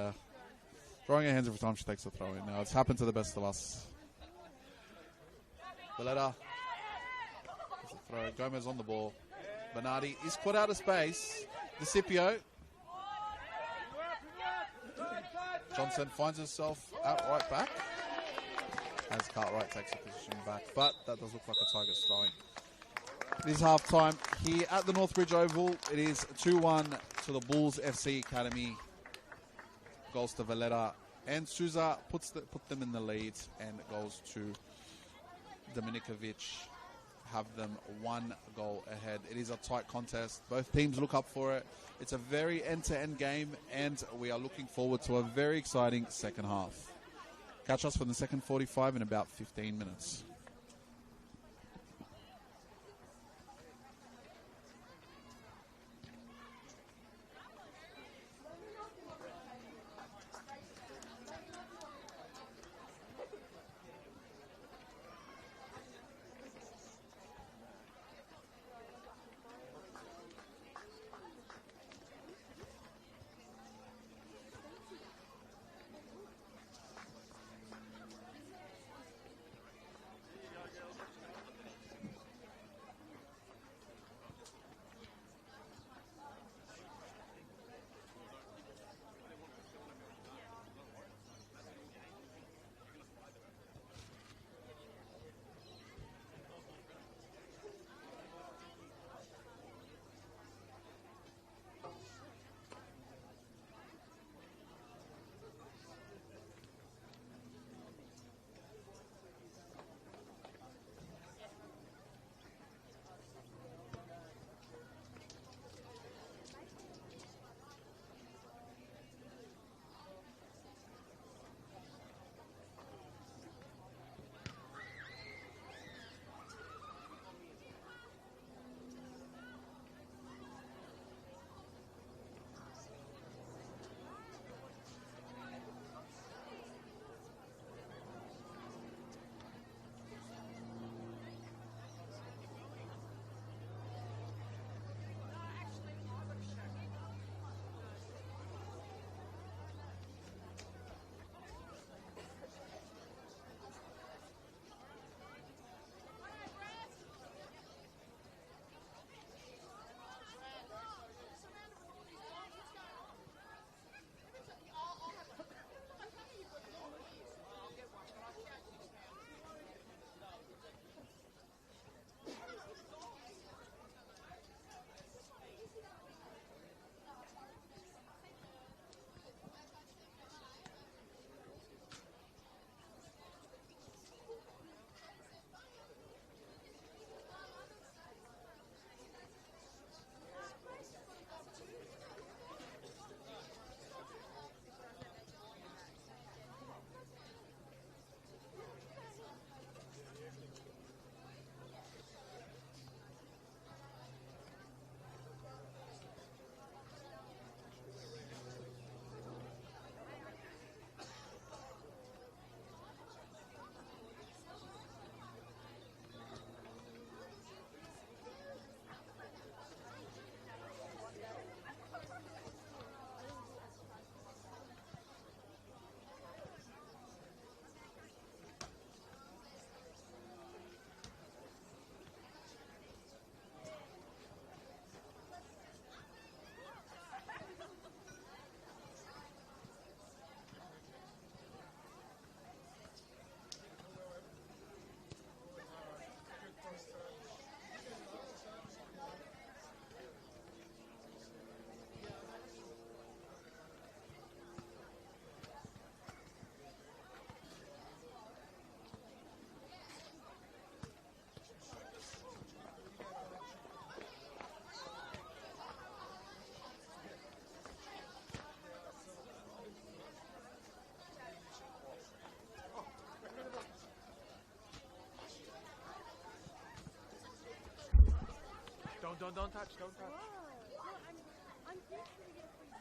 throwing her hands every time she takes a throw in. Now, it's happened to the best of us. Valletta. Throw. Gomez on the ball. Bernardi is caught out of space. DeCipio. Johnson finds herself outright back as Cartwright takes a position back. But that does look like a Tigers throwing. It is half-time here at the Northbridge Oval. It is 2-1 to the Bulls FC Academy. Goals to Valletta. And Souza put them in the lead and goes to Dominikovic. Have them 1 goal ahead. It is a tight contest. Both teams look up for it. It's a very end-to-end game, and we are looking forward to a very exciting second half. Catch us for the second 45 in about 15 minutes. Don't touch, don't touch. No, I'm thinking we get a free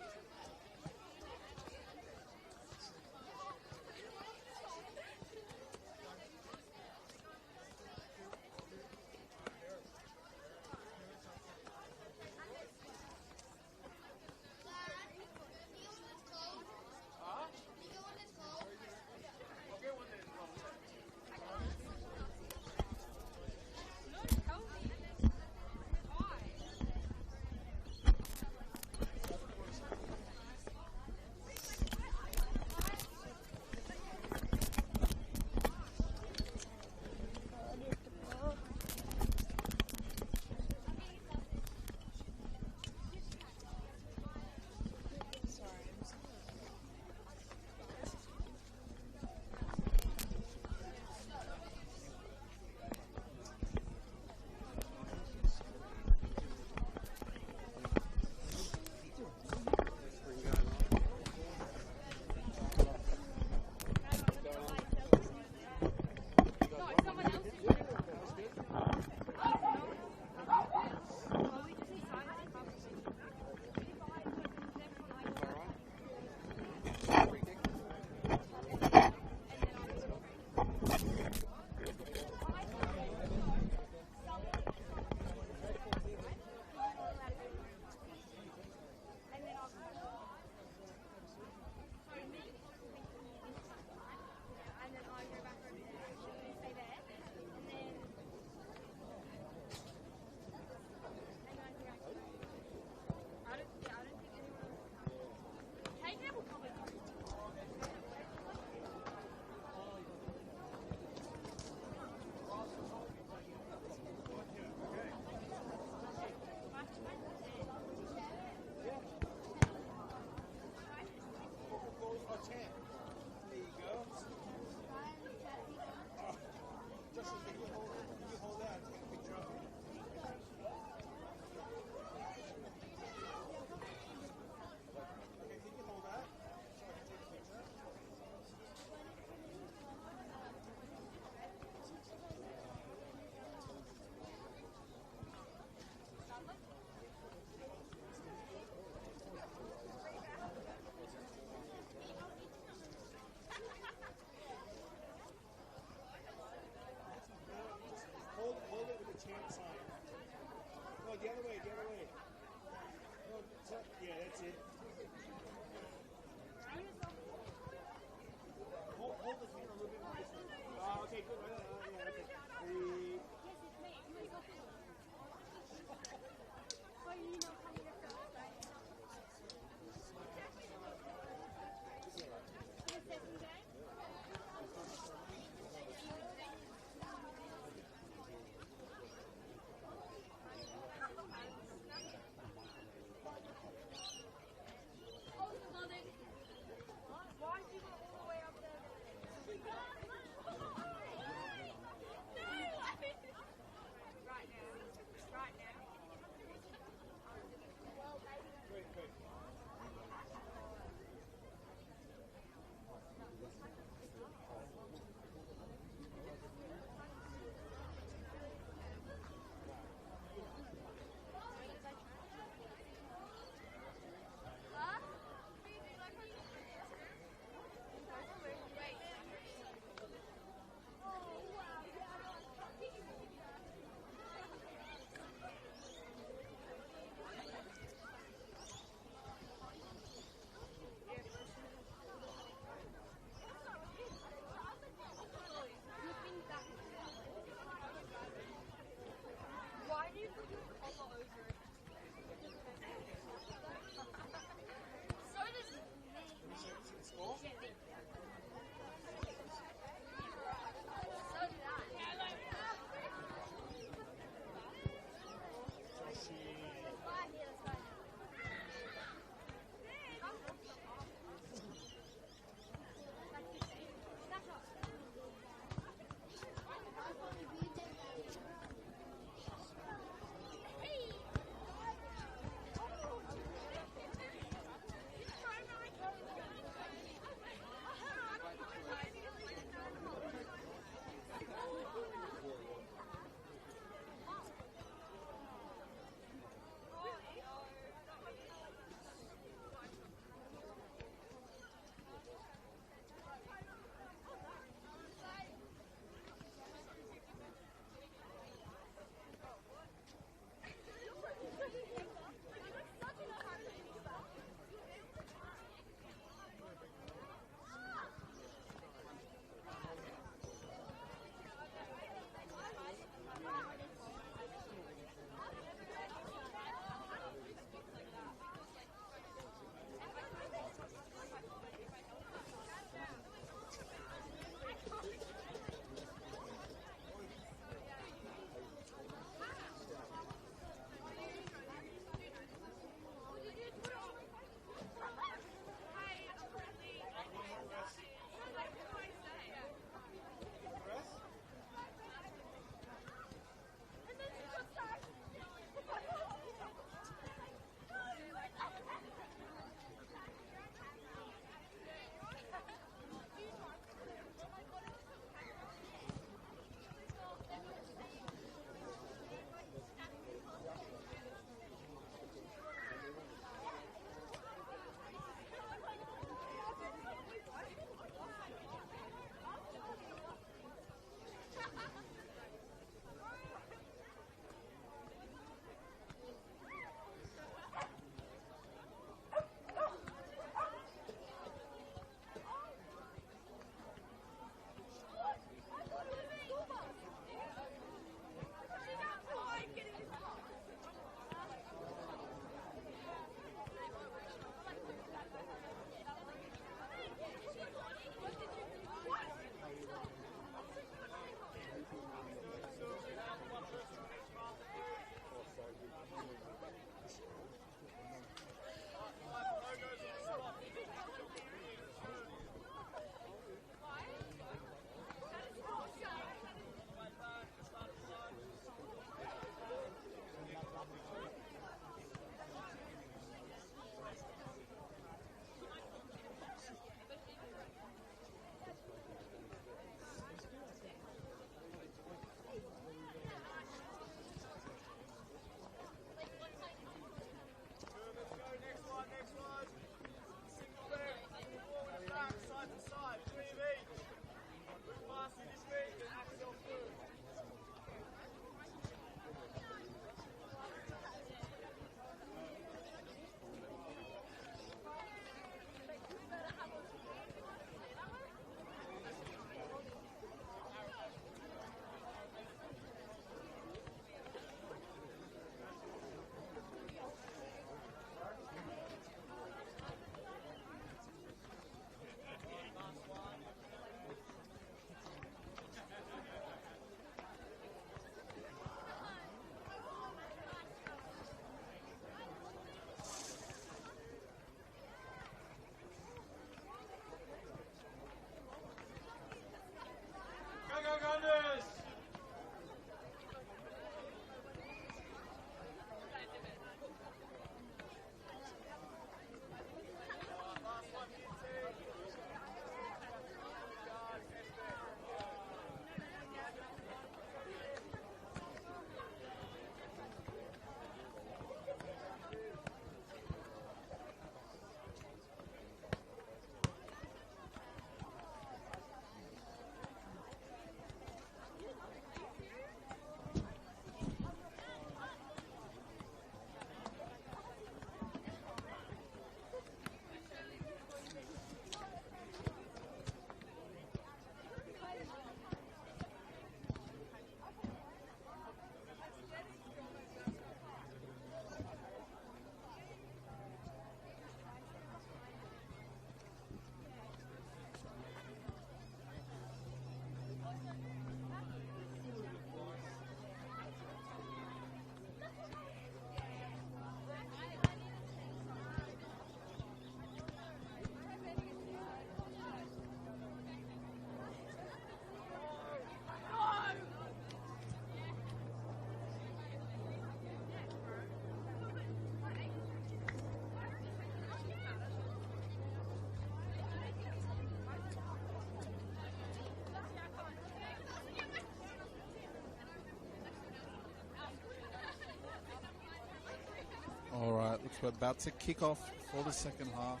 We're about to kick off for the second half.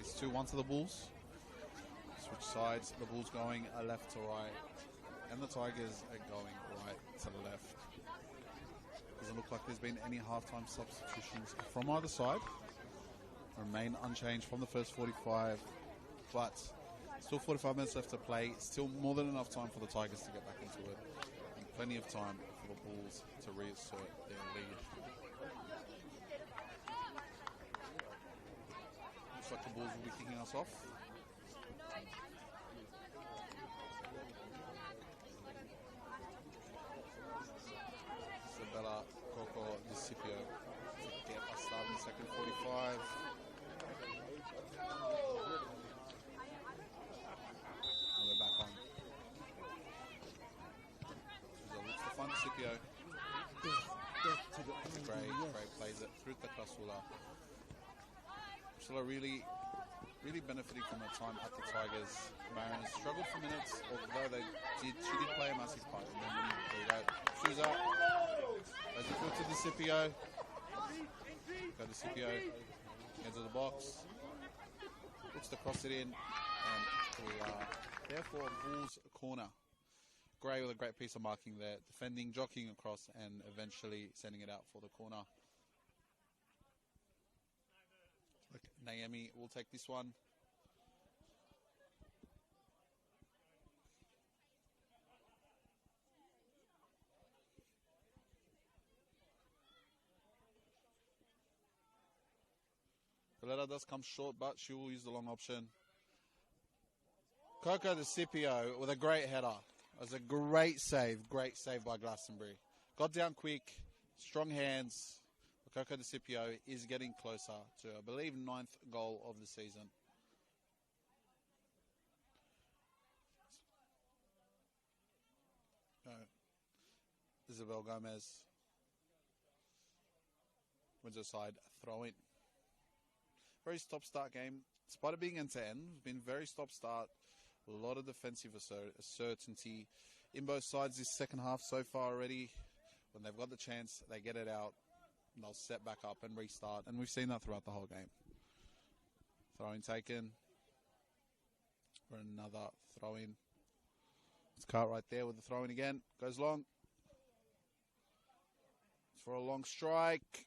It's 2-1 to the Bulls. Switch sides. The Bulls going left to right. And the Tigers are going right to left. Doesn't look like there's been any halftime substitutions from either side. Remain unchanged from the first 45. But still 45 minutes left to play. Still more than enough time for the Tigers to get back into it. And plenty of time for the Bulls to reassert their lead. Looks like the Bulls will be kicking us off. Isabella Coco Discipio to get us started in the second 45. And we're back on. So looks to find Discipio. Gray plays it through to Krasula. Krasula really benefiting from her time at the Tigers. Mariners struggled for minutes, although she did play a massive part. And then there you go. Souza. Plays it through to Discipio. Go to Discipio. Ends of the box. Looks to cross it in. And we are there for Bulls corner. Gray with a great piece of marking there. Defending, jockeying across, and eventually sending it out for the corner. Naomi will take this one. Valletta does come short, but she will use the long option. Coco Discipio with a great header. It was a great save by Glastonbury. Got down quick, strong hands. Coco Discipio is getting closer to, I believe, 9th goal of the season. Isabel Gomez wins her side, throw in. Very stop-start game. Despite it being end-to-end, it's been very stop-start. A lot of defensive certainty in both sides this second half so far already. When they've got the chance, they get it out. And they'll set back up and restart. And we've seen that throughout the whole game. Throw-in taken. For another throw-in. It's Cartwright there with the throw-in again. Goes long. It's for a long strike.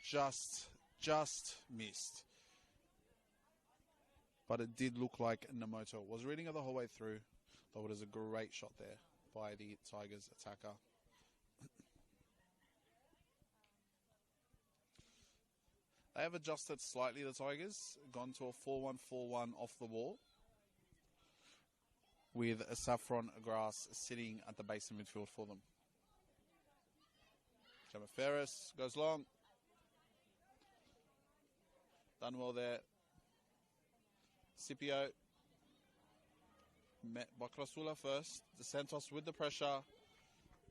Just missed. But it did look like Namoto was reading it the whole way through. Though it is a great shot there by the Tigers attacker. They have adjusted slightly, the Tigers. Gone to a 4-1-4-1 off the ball. With a Saffron Grass sitting at the base of midfield for them. Gemma Ferris goes long. Done well there. Scipio. Met by Krasula first. De Santos with the pressure.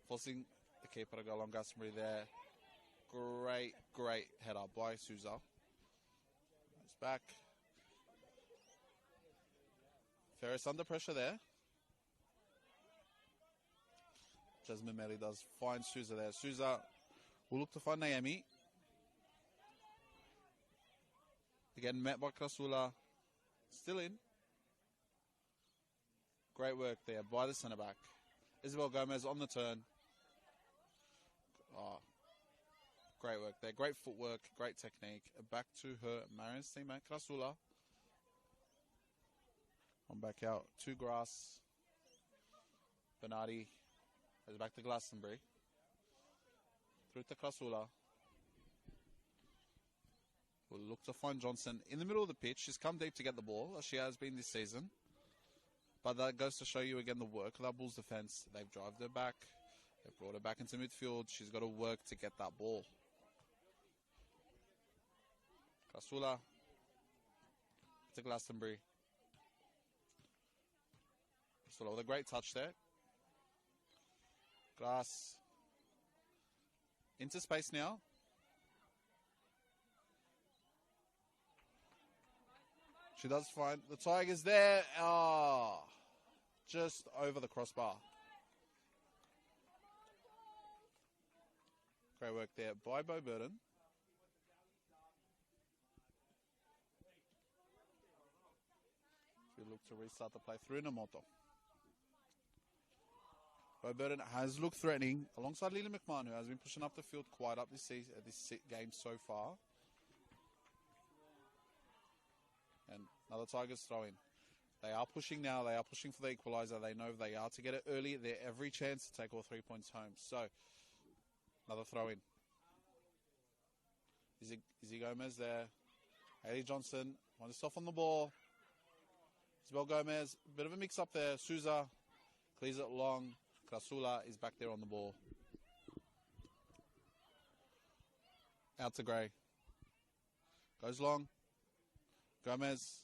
Forcing the keeper to go along Glastonbury there. Great header by Souza. It's back. Ferris under pressure there. Jasmine Melly does find Souza there. Souza will look to find Naomi. Again, met by Krasula. Still in. Great work there by the centre back. Isabel Gomez on the turn. Oh, great work there. Great footwork. Great technique. Back to her Marin's teammate, Krasula. On back out to Grass. Bernardi goes back to Glastonbury. Through to Krasula. Will look to find Johnson in the middle of the pitch. She's come deep to get the ball, as she has been this season. But that goes to show you again the work of that Bulls defence. They've driven her back. They've brought her back into midfield. She's got to work to get that ball. Krasula to Glastonbury. Krasula with a great touch there. Glass into space now. She does find the Tigers there. Just over the crossbar. Great work there by Bo Burton. look to restart the play through Namoto. Bo Burden has looked threatening alongside Lily McMahon, who has been pushing up the field quite up this game so far. And another Tigers throw in. They are pushing now. They are pushing for the equaliser. They know if they are to get it early, they're every chance to take all 3 points home. So, another throw in. Izzy Gomez there. Haley Johnson, wants herself on the ball. Isabel Gomez, a bit of a mix up there. Souza clears it long. Krasula is back there on the ball. Out to Gray. Goes long. Gomez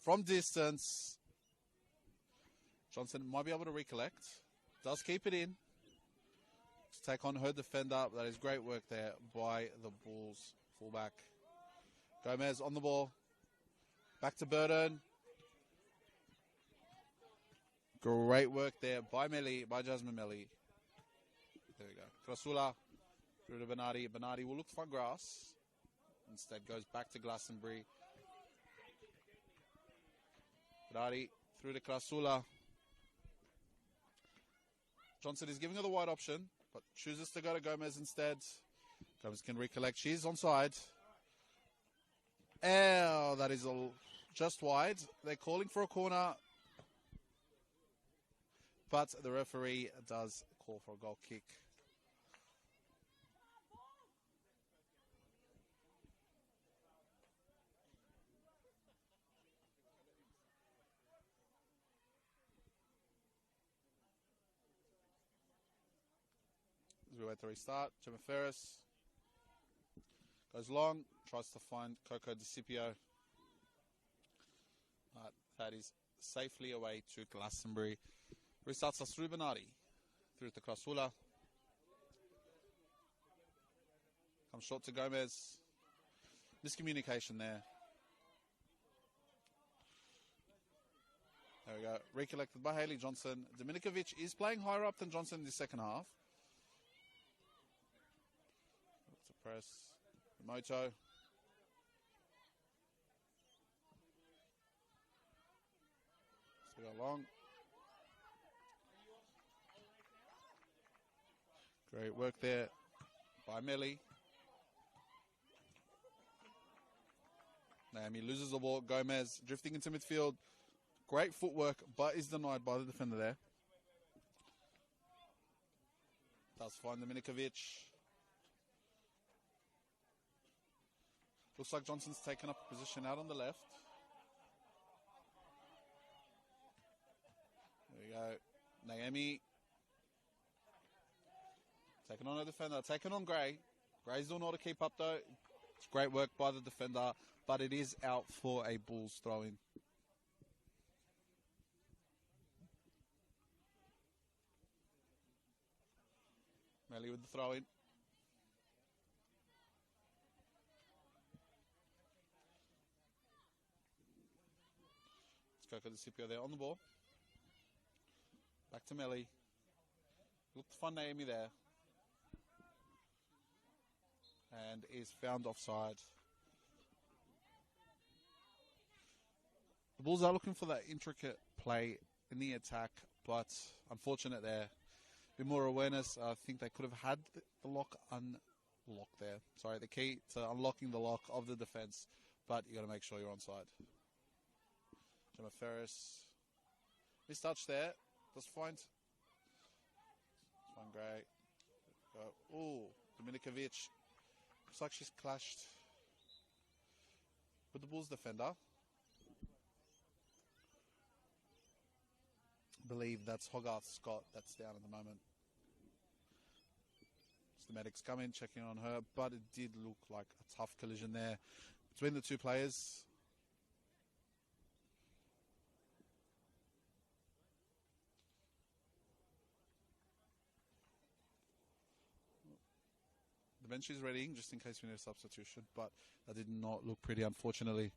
from distance. Johnson might be able to recollect. Does keep it in. To take on her defender. That is great work there by the Bulls fullback. Gomez on the ball. Back to Burden. Great work there by Jasmine Melly. There we go. Krasula through to Bernardi. Bernardi will look for grass. Instead goes back to Glastonbury. Bernardi through to Krasula. Johnson is giving her the wide option, but chooses to go to Gomez instead. Gomez can recollect. She's onside. Oh, that is just wide. They're calling for a corner. But the referee does call for a goal kick. As we wait to restart, Gemma Ferris goes long, tries to find Coco DiCipio. But that is safely away to Glastonbury. Restarts us through Bernardi. Through to Krasula. Comes short to Gomez. Miscommunication there. There we go. Recollected by Haley Johnson. Dominikovic is playing higher up than Johnson in the second half. To press. Moto. So we go long. Great work there by Melly. Naomi loses the ball. Gomez drifting into midfield. Great footwork, but is denied by the defender there. Does find Dominikovic. Looks like Johnson's taken up a position out on the left. There we go. Naomi. Taking on a defender, taking on Gray. Gray's doing all to keep up though. It's great work by the defender, but it is out for a Bulls throw-in. Melly with the throw-in. Let's go for the Scipio there on the ball. Back to Melly. Look to find Naomi there. And is found offside. The Bulls are looking for that intricate play in the attack, but unfortunate there. A bit more awareness. I think they could have had the lock unlocked there. Sorry, the key to unlocking the lock of the defence, but you got to make sure you're onside. Gemma Ferris. Mistouch there. Does find Gray. Ooh, Dominikovic. Looks like she's clashed with the Bulls defender. I believe that's Hogarth Scott that's down at the moment. So the medics come in, checking on her, but it did look like a tough collision there between the two players. The bench is ready, just in case we need a substitution, but that did not look pretty, unfortunately.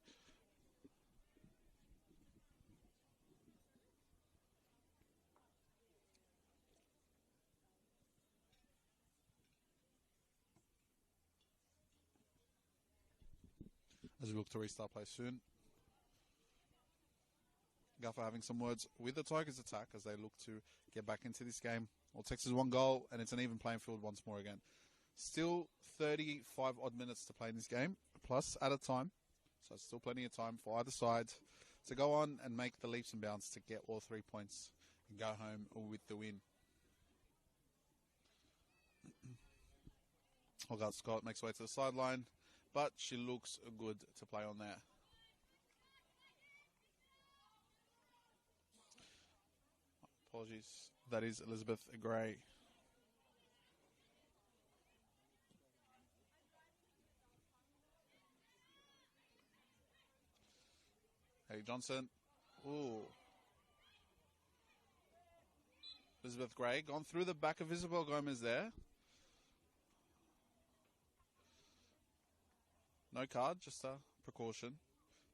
As we look to restart play soon. Gaffer having some words with the Tigers attack as they look to get back into this game. All Texas 1 goal, and it's an even playing field once more again. Still 35 odd minutes to play in this game, plus at a time. So still plenty of time for either side to go on and make the leaps and bounds to get all 3 points and go home with the win. Olga Scott makes her way to the sideline, but she looks good to play on there. Apologies. That is Elizabeth Gray. Hey, Johnson. Ooh. Elizabeth Gray gone through the back of Isabel Gomez there. No card, just a precaution.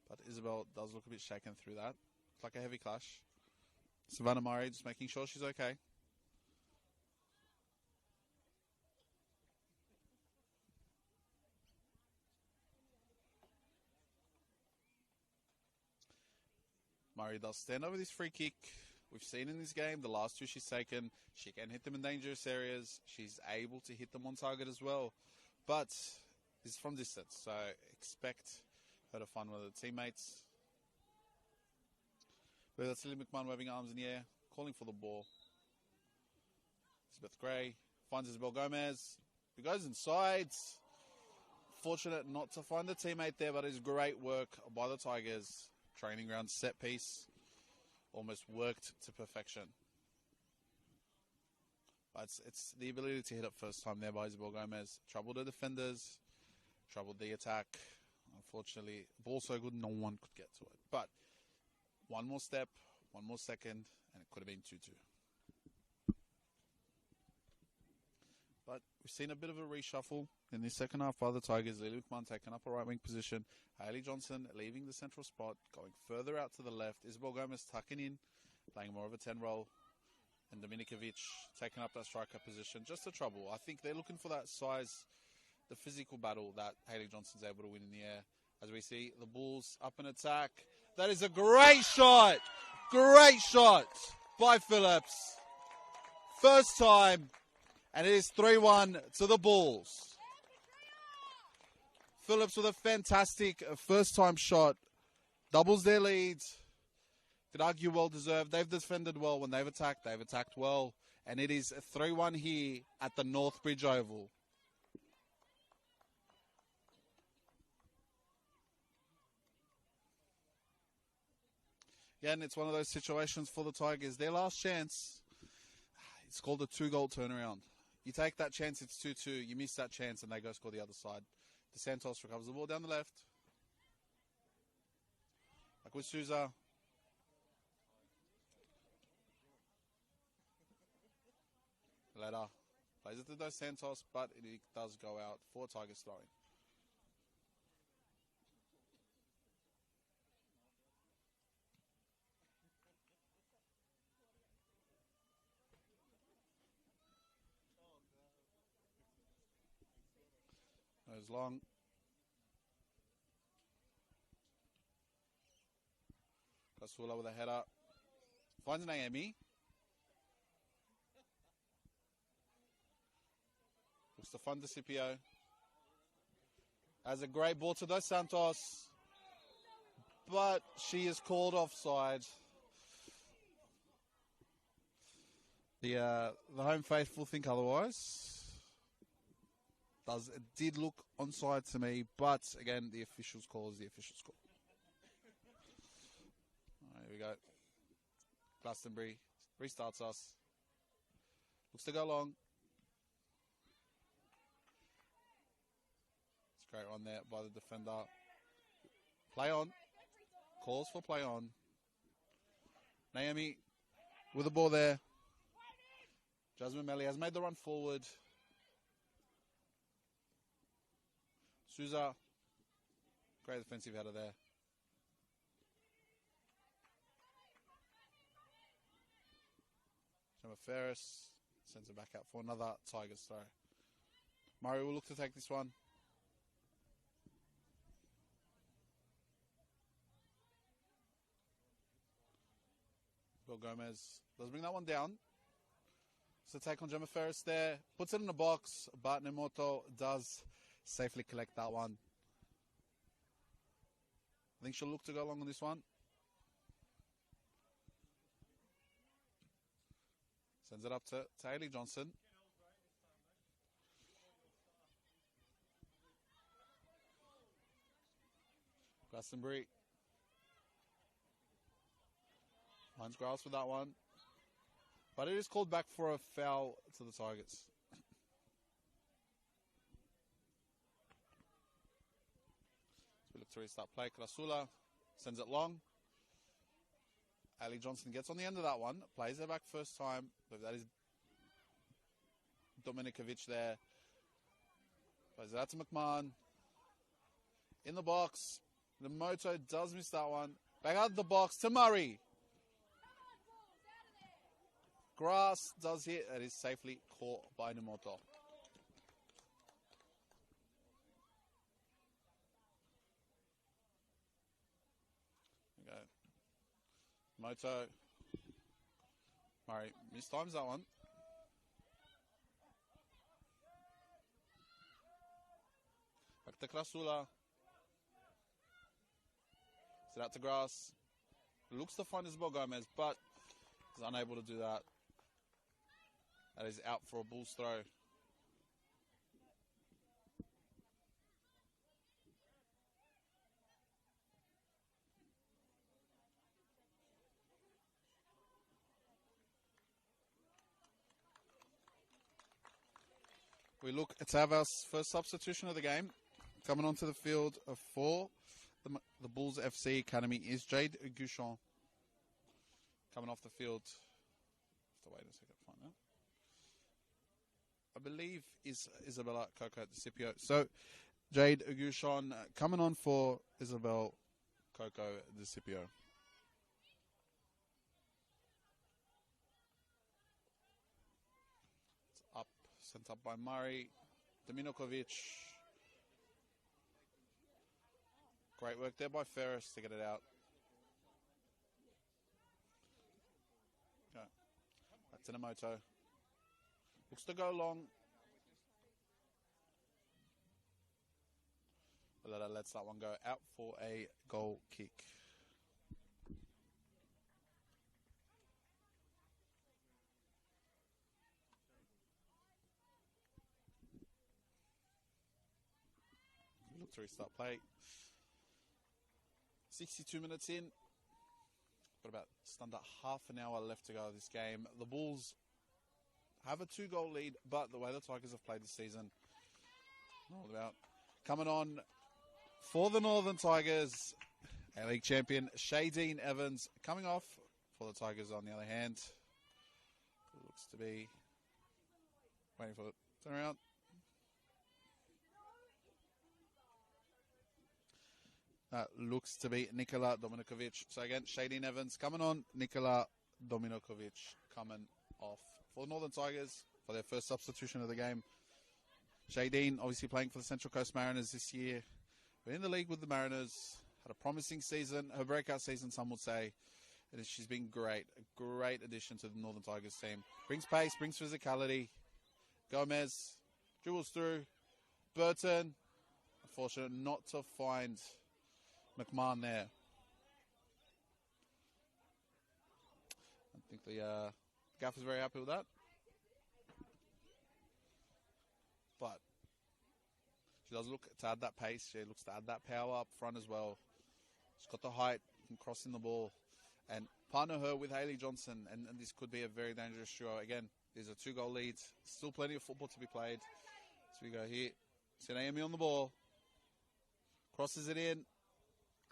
But Isabel does look a bit shaken through that. It's like a heavy clash. Savannah Murray just making sure she's okay. Murray does stand over this free kick. We've seen in this game, the last two she's taken, she can hit them in dangerous areas. She's able to hit them on target as well. But this is from distance, so expect her to find one of the teammates. But that's Lily McMahon waving arms in the air, calling for the ball. Elizabeth Gray finds Isabel Gomez, who goes inside. Fortunate not to find the teammate there, but it's great work by the Tigers. Training ground set piece, almost worked to perfection. But it's the ability to hit it first time there by Isabel Gomez. Troubled the defenders, troubled the attack. Unfortunately, ball so good, no one could get to it. But one more step, one more second, and it could have been 2-2. But we've seen a bit of a reshuffle in the second half by the Tigers. Lily McMahon taking up a right wing position. Hayley Johnson leaving the central spot, going further out to the left. Isabel Gomez tucking in, playing more of a 10 role. And Dominikovic taking up that striker position. Just a trouble. I think they're looking for that size, the physical battle that Hayley Johnson's able to win in the air. As we see the Bulls up in attack. That is a great shot. Great shot by Phillips. First time. And it is 3-1 to the Bulls. Phillips with a fantastic first-time shot. Doubles their lead. Could argue well-deserved. They've defended well when they've attacked. They've attacked well. And it is 3-1 here at the Northbridge Oval. Yeah, and it's one of those situations for the Tigers. Their last chance, it's called a 2-goal turnaround. You take that chance, it's 2-2. You miss that chance, and they go score the other side. DeSantos recovers the ball down the left. Like with Souza. Later. Plays it to DeSantos, but it does go out for Tigers throwing. Goes long. Kasula with a header. Finds Naomi. Looks to fund Scipio. Has a great ball to Dos Santos. But she is called offside. The home faithful think otherwise. It did look onside to me, but again, the official's call is the official's call. Here we go. Glastonbury restarts us. Looks to go long. It's a great run there by the defender. Play on. Calls for play on. Naomi with the ball there. Jasmine Melly has made the run forward. Souza, great defensive header there. Gemma Ferris sends it back out for another Tigers throw. Murray will look to take this one. Bill Gomez does bring that one down. So take on Gemma Ferris there. Puts it in the box, but Nemoto does safely collect that one. I think she'll look to go long on this one. Sends it up to Hayley Johnson. Glastonbury finds Grouse with that one. But it is called back for a foul to the Tigers. So we look to restart play. Krasula sends it long. Ali Johnson gets on the end of that one. Plays it back first time. But that is Dominikovic there. Plays it out to McMahon. In the box. The Moto does miss that one. Back out of the box to Murray. Grass does hit. That is safely caught by Nemoto. There we go. Moto. Murray mistimes that one. Back to Krasula. Set out to Grass. Looks to find Isabel Gomez, but is unable to do that. That is out for a Bulls throw. We look at our first substitution of the game. Coming onto the field for the Bulls FC Academy is Jade Gouchon. Coming off the field. Have to wait a second to find out. I believe is Isabella Coco DeCipio. So Jade Gouchon coming on for Isabel Coco DeCipio. It's up, sent up by Murray. Dominikovic. Great work there by Ferris to get it out. Okay. Back to Nemoto. Looks to go long. But lets that one go out for a goal kick. Look to restart play. 62 minutes in. Got about just under half an hour left to go of this game. The Bulls have a 2-goal lead, but the way the Tigers have played this season, all about coming on for the Northern Tigers, A-League champion Shadeen Evans coming off for the Tigers on the other hand. Looks to be waiting for the turnaround. Looks to be Nikola Dominikovic. So again, Shadeen Evans coming on, Nikola Dominikovic coming off for the Northern Tigers for their first substitution of the game. Shadeen obviously playing for the Central Coast Mariners this year. Been in the league with the Mariners. Had a promising season, her breakout season some would say. And she's been great. A great addition to the Northern Tigers team. Brings pace, brings physicality. Gomez dribbles through. Burton, unfortunate not to find McMahon there. I think the Gaff is very happy with that. But she does look to add that pace. She looks to add that power up front as well. She's got the height from crossing the ball. And partner her with Hayley Johnson. And this could be a very dangerous duo. Again, there's a 2-goal lead. Still plenty of football to be played. So we go here. See Naomi on the ball. Crosses it in.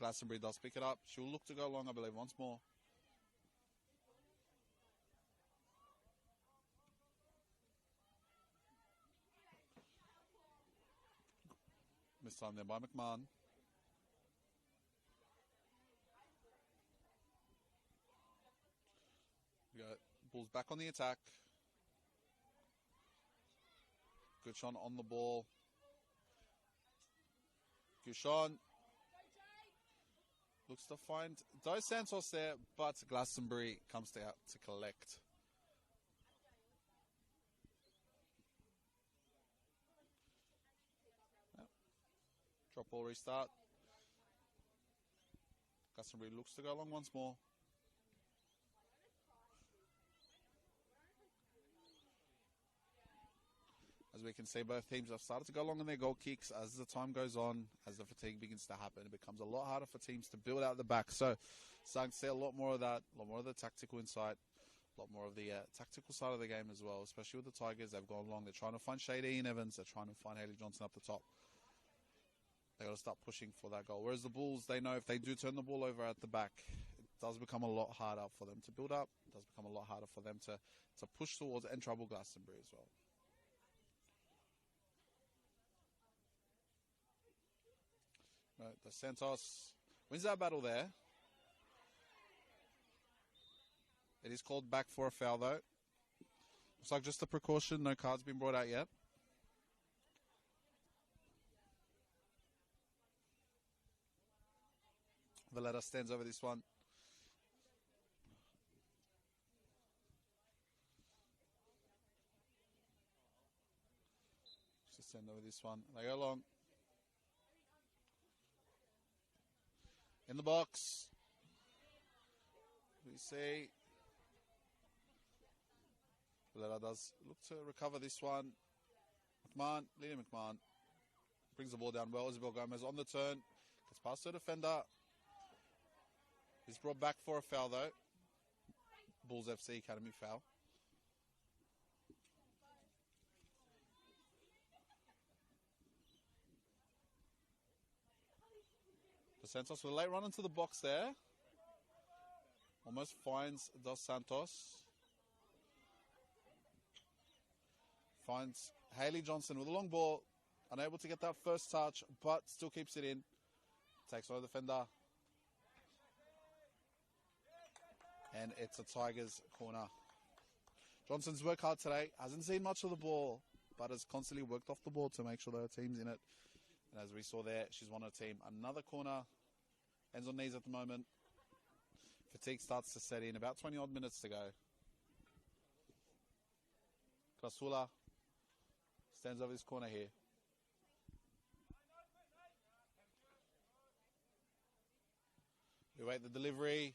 Glastonbury does pick it up. She'll look to go long, I believe, once more. This time there by McMahon. We got Bulls back on the attack. Gouchon on the ball. Gouchon Looks to find Dos Santos there, but Glastonbury comes out to collect. Drop ball restart. Glastonbury looks to go long once more. As we can see, both teams have started to go long on their goal kicks. As the time goes on, as the fatigue begins to happen, it becomes a lot harder for teams to build out the back. So, starting to see a lot more of that, a lot more of the tactical insight, a lot more of the tactical side of the game as well, especially with the Tigers. They've gone long. They're trying to find Shadeen Evans. They're trying to find Haley Johnson up the top. They've got to start pushing for that goal. Whereas the Bulls, they know if they do turn the ball over at the back, it does become a lot harder for them to build up. It does become a lot harder for them to push towards and trouble Glastonbury as well. Right, the Santos wins that battle there. It is called back for a foul, though. Looks like just a precaution. No cards been brought out yet. Valletta stands over this one. Just stand over this one. They go long. In the box. We see Valletta does look to recover this one. McMahon, Liam McMahon brings the ball down well. Isabel Gomez on the turn. Gets past her defender. He's brought back for a foul, though. Bulls FC Academy foul. Dos Santos with a late run into the box there. Almost finds Dos Santos. Finds Haley Johnson with a long ball. Unable to get that first touch, but still keeps it in. Takes on the defender. And it's a Tigers corner. Johnson's worked hard today. Hasn't seen much of the ball, but has constantly worked off the ball to make sure that her team's in it. And as we saw there, she's won her team another corner. Ends on knees at the moment. Fatigue starts to set in. About 20 odd minutes to go. Krasula stands over this corner here. We wait the delivery.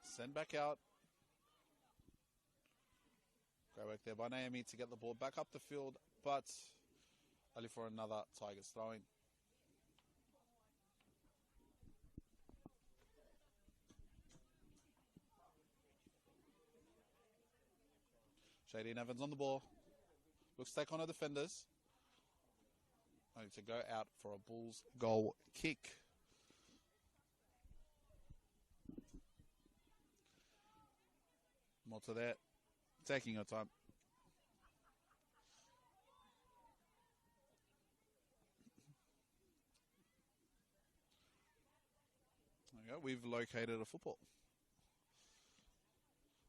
Send back out. Great work there by Naomi to get the ball back up the field, but only for another Tigers throwing. Shadeen Evans on the ball. Looks to take on her defenders. Only to go out for a Bulls goal kick. More to that. Taking her time. There we go. We've located a football.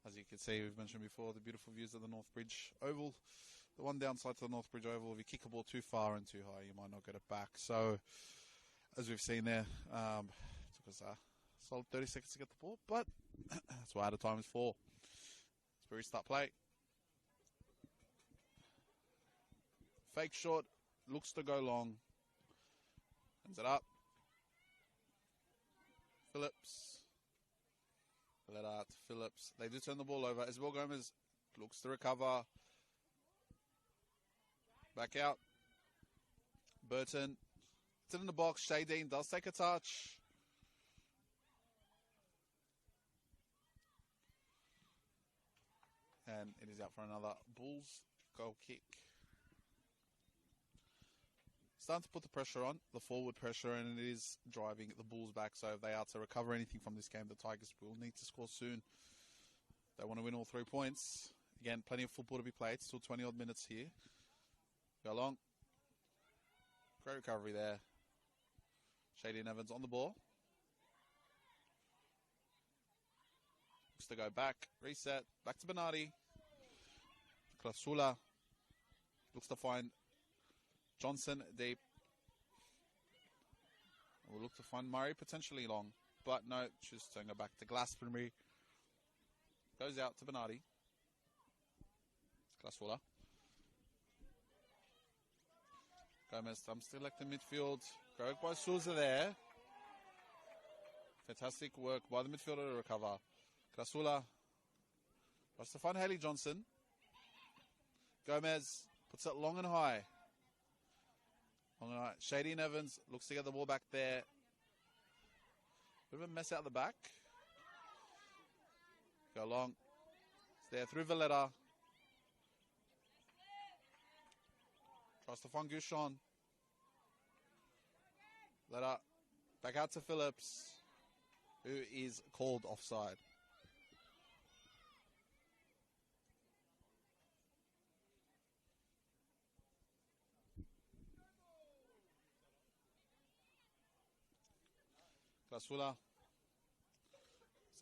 As you can see, we've mentioned before, the beautiful views of the Northbridge Oval. The one downside to the Northbridge Oval, if you kick a ball too far and too high, you might not get it back. So, as we've seen there, it took us a solid 30 seconds to get the ball, but that's what added time is for. Let's restart play. Fake shot, looks to go long. Ends it up. Phillips. Let out Phillips. They do turn the ball over. Isabel Gomez looks to recover. Back out. Burton. It's in the box. Shadeen does take a touch. And it is out for another Bulls goal kick. Starting to put the pressure on, the forward pressure, and it is driving the Bulls back. So if they are to recover anything from this game, the Tigers will need to score soon. They want to win all 3 points. Again, plenty of football to be played. Still 20-odd minutes here. Go long. Great recovery there. Shadeen Evans on the ball. Looks to go back. Reset. Back to Bernardi. Krasula looks to find Johnson deep. We'll look to find Murray potentially long. But no, chooses to go back to Glastonbury. Goes out to Bernardi. Klasula. Gomez, still like the midfield. Grove by Souza there. Fantastic work by the midfielder to recover. Klasula tries to find Haley Johnson. Gomez puts it long and high. Long and high. Shady and Evans looks to get the ball back there. Bit of a mess out the back. Go long. It's there through Valletta. Tries to find Gouchon. Valletta back out to Phillips, who is called offside. Klasula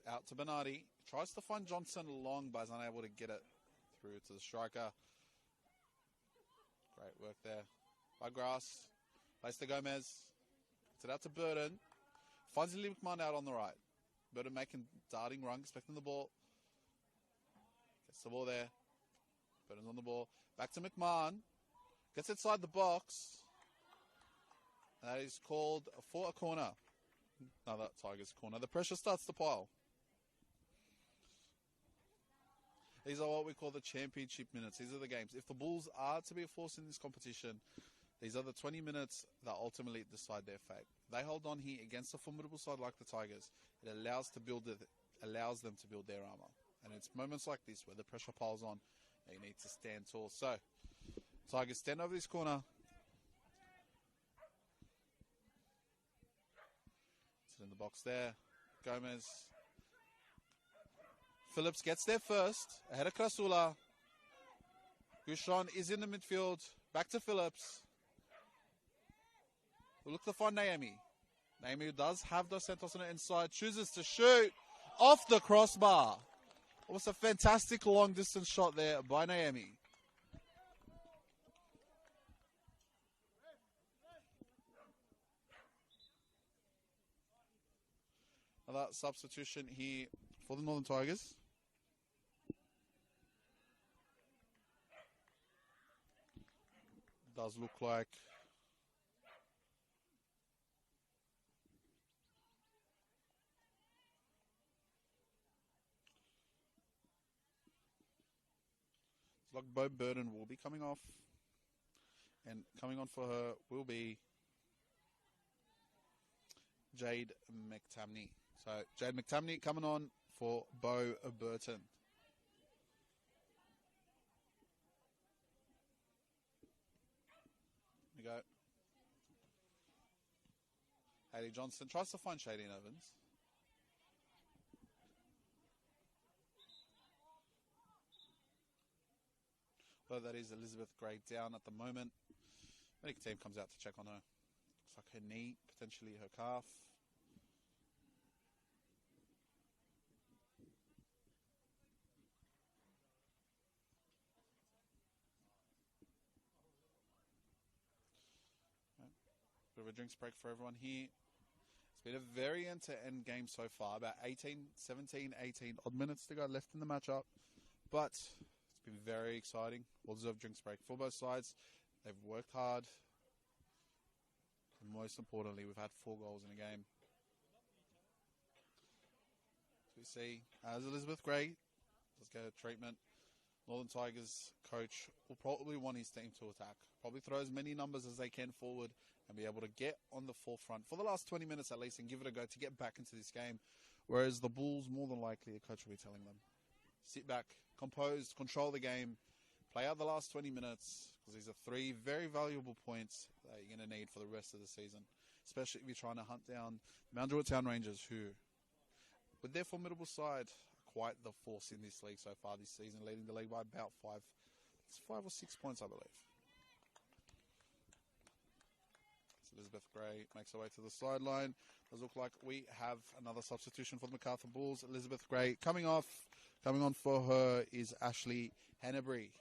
out to Bernardi. Tries to find Johnson long, but is unable to get it through to the striker. Great work there by Grass. Plays to Gomez. Puts it out to Burden. Finds Lee McMahon out on the right. Burden making darting run, expecting the ball. Gets the ball there. Burden's on the ball. Back to McMahon. Gets inside the box. And that is called for a corner. Another Tigers corner. The pressure starts to pile. These are what we call the championship minutes. These are the games. If the Bulls are to be a force in this competition, these are the 20 minutes that ultimately decide their fate. They hold on here against a formidable side like the Tigers. It allows them to build their armour. And it's moments like this where the pressure piles on and you need to stand tall. So, Tigers stand over this corner. It's in the box there. Gomez. Phillips gets there first. Ahead of Krasula. Gouchon is in the midfield. Back to Phillips. We'll look to find Naomi. Naomi, who does have Dos Santos on the inside, chooses to shoot off the crossbar. It was a fantastic long distance shot there by Naomi. Another substitution here for the Northern Tigers. Does look like Bo Burden will be coming off, and coming on for her will be Jade McTamney. So Jade McTamney coming on for Bo Burton. There we go. Haley Johnson tries to find Shady and Evans. Well, that is Elizabeth Gray down at the moment. Medical team comes out to check on her. Looks like her knee, potentially her calf. Bit of a drinks break for everyone here. It's been a very end-to-end game so far. About 17, 18 odd minutes to go left in the matchup. But it's been very exciting. Well-deserved drinks break for both sides. They've worked hard. And most importantly, we've had 4 goals in a game. So we see, as Elizabeth Gray does get a treatment, Northern Tigers coach will probably want his team to attack. Probably throw as many numbers as they can forward and be able to get on the forefront for the last 20 minutes at least and give it a go to get back into this game. Whereas the Bulls, more than likely, the coach will be telling them, sit back, composed, control the game, play out the last 20 minutes, because these are 3 very valuable points that you're going to need for the rest of the season, especially if you're trying to hunt down the Mount Druitt Town Rangers, who, with their formidable side, are quite the force in this league so far this season, leading the league by about 5 or 6 points, I believe. Elizabeth Gray makes her way to the sideline. Does look like we have another substitution for the MacArthur Bulls. Elizabeth Gray coming off. Coming on for her is Ashley Hanbury.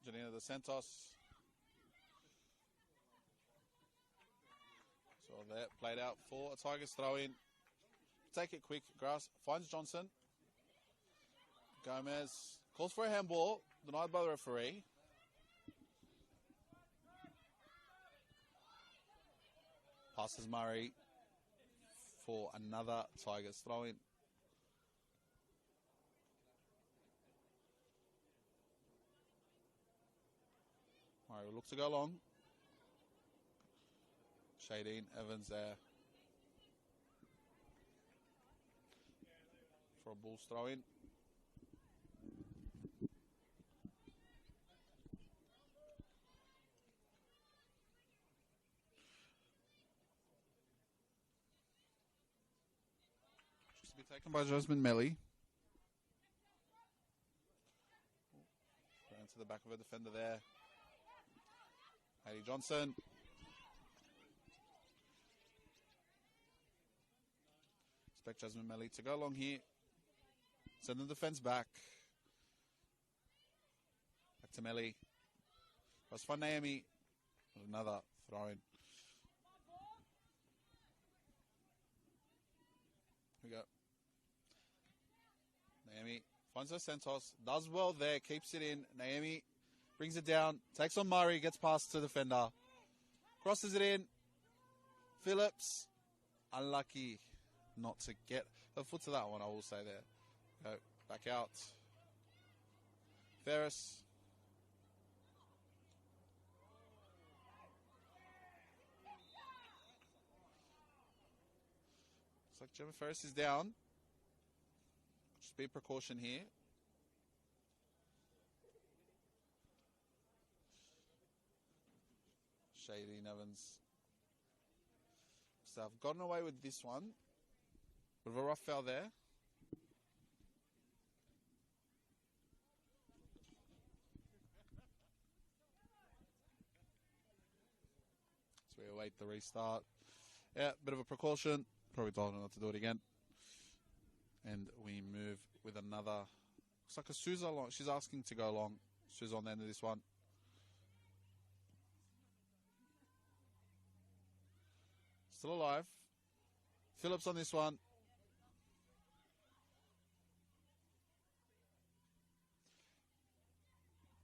Janina De Santos. So that played out for a Tigers throw in. Take it quick. Grass finds Johnson. Gomez calls for a handball. Denied by the referee. Passes Murray for another Tigers throw in. Murray will look to go long. Shadeen Evans there for a Bulls throw in. Just to be taken by Jasmine Melly. Going to the back of a defender there. Hayley Johnson. Expect Jasmine Melly to go along here. Send the defense back. Back to Melly. Let's find Naomi. Another throw in. Here we go. Naomi finds her Santos. Does well there. Keeps it in. Naomi brings it down. Takes on Murray. Gets past to the defender. Crosses it in. Phillips. Unlucky not to get her foot to that one, I will say there. Go back out. Ferris. Looks like Gemma Ferris is down. Just be precaution here. Shadeen Evans. So I've gotten away with this one. Bit of a rough foul there. So we await the restart. Yeah, bit of a precaution. Probably told her not to do it again. And we move with another. Looks like a Sousa long. She's asking to go long. Sousa on the end of this one. Still alive. Phillips on this one.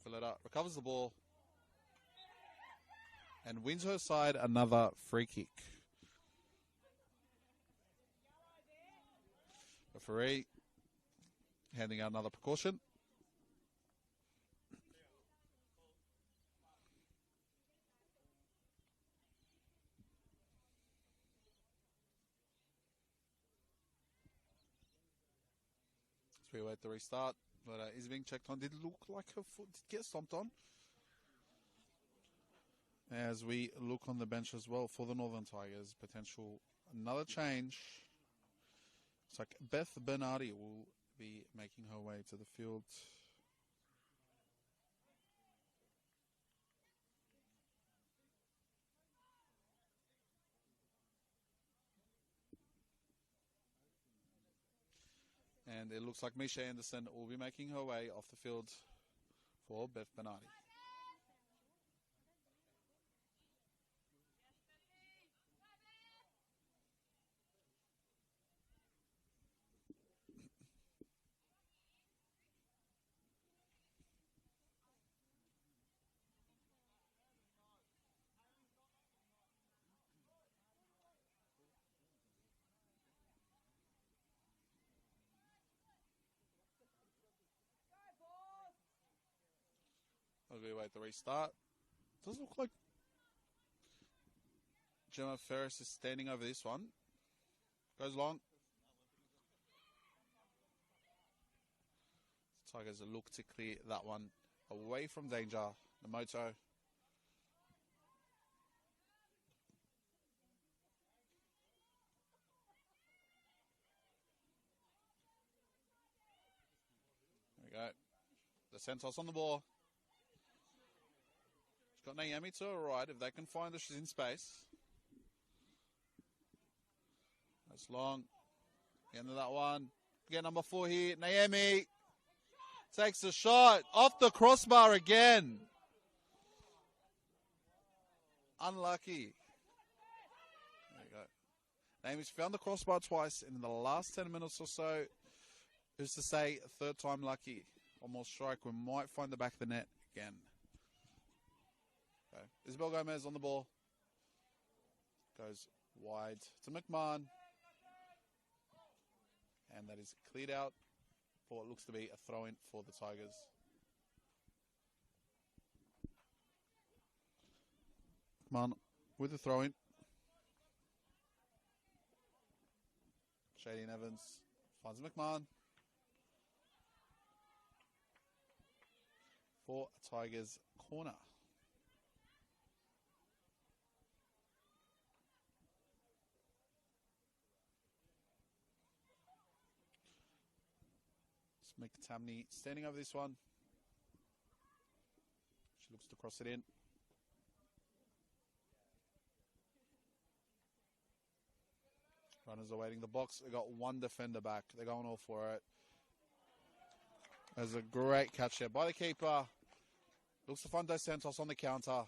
Phillida recovers the ball. And wins her side another free kick. Referee handing out another precaution. So we wait the restart, but is being checked on. Did look like her foot did get stomped on. As we look on the bench as well for the Northern Tigers, potential another change. It's like Beth Bernardi will be making her way to the field. And it looks like Misha Anderson will be making her way off the field for Beth Bernardi. As we wait the restart. Doesn't look like Gemma Ferris is standing over this one. Goes long. The Tigers look to clear that one away from danger. Namoto. There we go. The Santos on the ball. She's got Naomi to her right. If they can find her, she's in space. That's long. End of that one. Get number 4 here. Naomi takes a shot off the crossbar again. unlucky. There you go. Naomi's found the crossbar twice in the last 10 minutes or so. Who's to say, third time lucky. One more strike, we might find the back of the net again. Okay. Isabel Gomez on the ball. Goes wide to McMahon. And that is cleared out for what looks to be a throw-in for the Tigers. McMahon with the throw-in. Shady Evans finds McMahon. For a Tigers corner. McTamney standing over this one. She looks to cross it in. Runners awaiting the box. They got one defender back. They're going all for it. There's a great catch there by the keeper. Looks to find Dos Santos on the counter.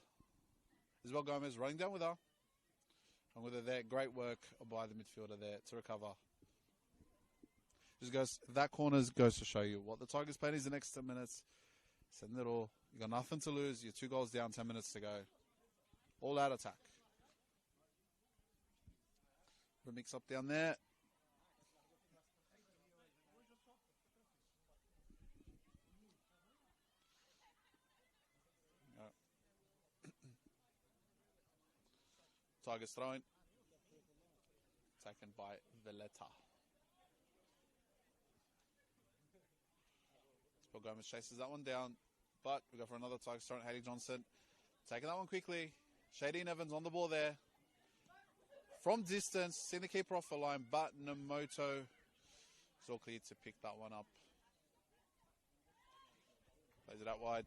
Isabel Gomez running down with her. And with her there, great work by the midfielder there to recover. Just goes, that corner goes to show you what the Tigers' plan is the next 10 minutes. Send it all. You got nothing to lose. You're 2 goals down, 10 minutes to go. All out attack. The mix up down there. Tigers throwing. Taken by Valletta. Bill Gomez chases that one down. But we go for another Tigers throwing. Haley Johnson taking that one quickly. Shadeen Evans on the ball there. From distance, seen the keeper off the line, but Namoto is all clear to pick that one up. Plays it out wide.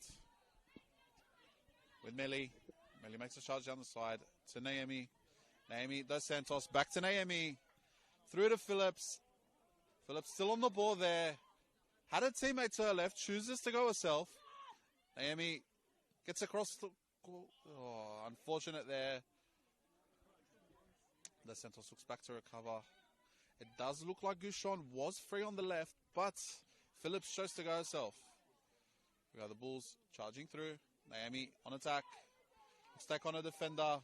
With Melly. Melly makes a charge down the side to Naomi. Naomi Dos Santos back to Naomi. Through to Phillips. Phillips still on the ball there. Had a teammate to her left. Chooses to go herself. Naomi gets across. Unfortunate there. Dos Santos looks back to recover. It does look like Gouchon was free on the left, but Phillips chose to go herself. We got the Bulls charging through. Naomi on attack. Looks take on a defender.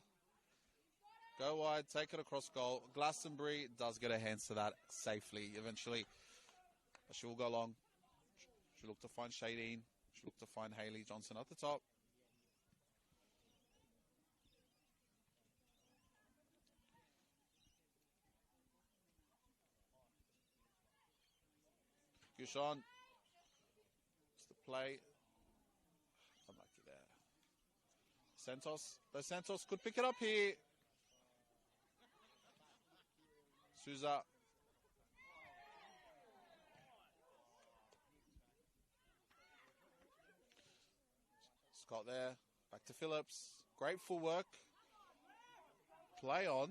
Go wide, take it across goal. Glastonbury does get her hands to that safely eventually. But she will go long. She look to find Shadeen. She look to find Haley Johnson at the top. Gouchon. It's the play. Unlucky there. Santos. The Santos could pick it up here. Souza. Scott there. Back to Phillips. Great full work. Play on.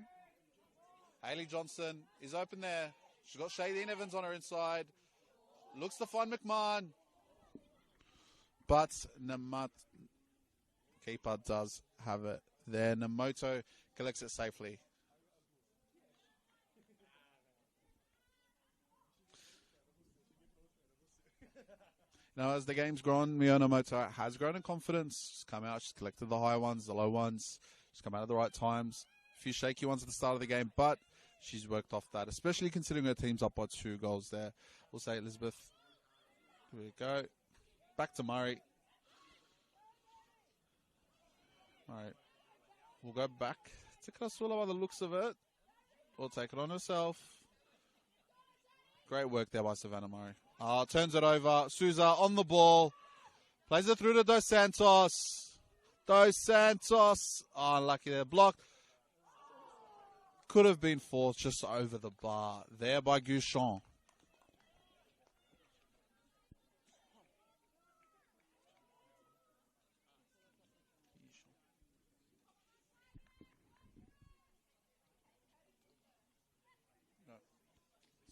Haley Johnson is open there. She's got Shadeen Evans on her inside. Looks to find McMahon. But keeper does have it there. Namoto collects it safely. Now, as the game's grown, Miyonamoto has grown in confidence. She's come out, she's collected the high ones, the low ones. She's come out at the right times. A few shaky ones at the start of the game, but she's worked off that, especially considering her team's up by 2 goals there. We'll say Elizabeth. Here we go. Back to Murray. All right. We'll go back to Krasula by the looks of it. We'll take it on herself. Great work there by Savannah Murray. Turns it over. Souza on the ball. Plays it through to Dos Santos. Dos Santos. Unlucky there. Blocked. Could have been forced just over the bar. There by Gouchon.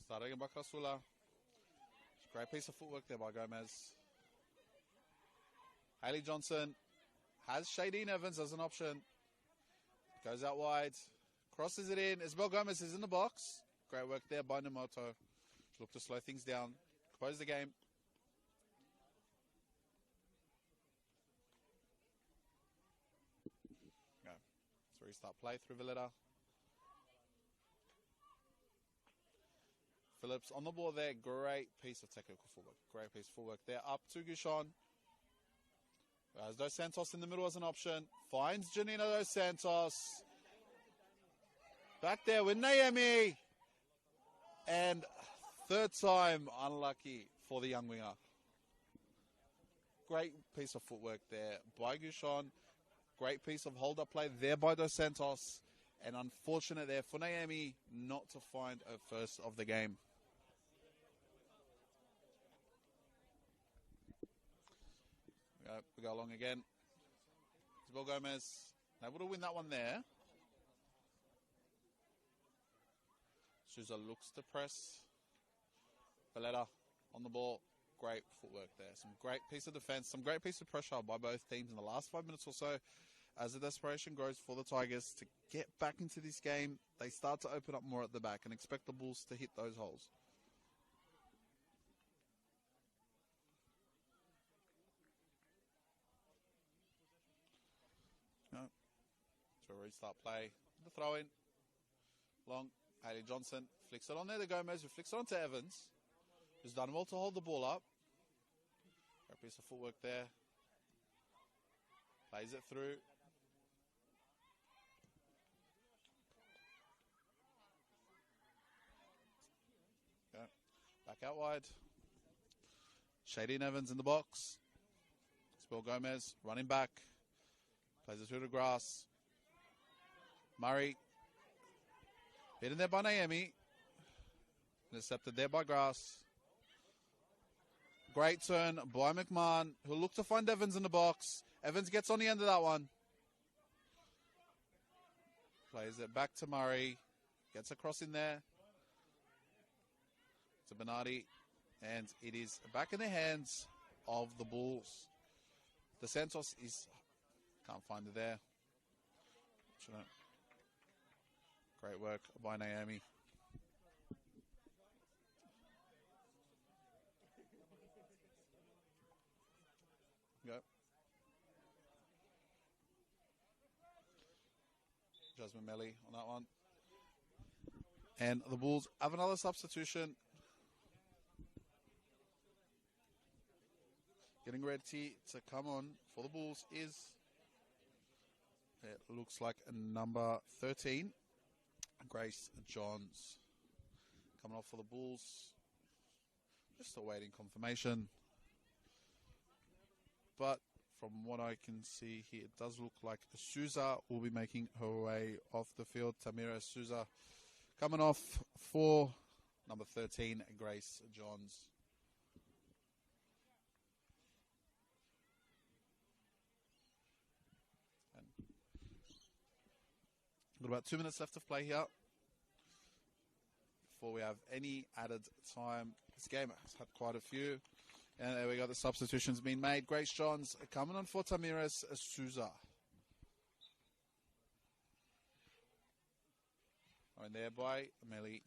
Starting by Krasula. Great piece of footwork there by Gomez. Haley Johnson has Shadeen Evans as an option. Goes out wide. Crosses it in. Isabel Gomez is in the box. Great work there by Namoto. Look to slow things down. Compose the game. Go. Let's restart play through Villetta. Phillips on the ball there. Great piece of technical footwork. Great piece of footwork there. Up to Gushon. As Dos Santos in the middle as an option. Finds Janina Dos Santos. Back there with Naomi. And third time unlucky for the young winger. Great piece of footwork there by Gushon. Great piece of hold-up play there by Dos Santos. And unfortunate there for Naomi not to find a first of the game. We go along again. Isabel Gomez able to win that one there. Souza looks to press. Valletta on the ball. Great footwork there. Some great piece of defense. Some great piece of pressure by both teams in the last 5 minutes or so. As the desperation grows for the Tigers to get back into this game, they start to open up more at the back and expect the Bulls to hit those holes. No. So we restart play. The throw in. Long. Haley Johnson flicks it on there to Gomez, who flicks it on to Evans, who's done well to hold the ball up. Great piece of footwork there. Plays it through. Go. Back out wide. Shady Evans in the box. Isabel Gomez running back. Plays it through the grass. Murray. Hidden there by Naomi. Intercepted there by Grass. Great turn by McMahon, who'll look to find Evans in the box. Evans gets on the end of that one. Plays it back to Murray. Gets across in there. To Bernardi. And it is back in the hands of the Bulls. The Santos is... Can't find it there. Great work by Naomi. Go. Jasmine Melly on that one. And the Bulls have another substitution. Getting ready to come on for the Bulls is, it looks like a number 13. Grace Johns coming off for the Bulls. Just awaiting confirmation. But from what I can see here, it does look like Souza will be making her way off the field. Tamira Souza coming off for number 13, Grace Johns. And got about 2 minutes left of play here before we have any added time. This game has had quite a few. And there we go, the substitutions being made. Grace Johns coming on for Tamiris Souza. And there by Melly.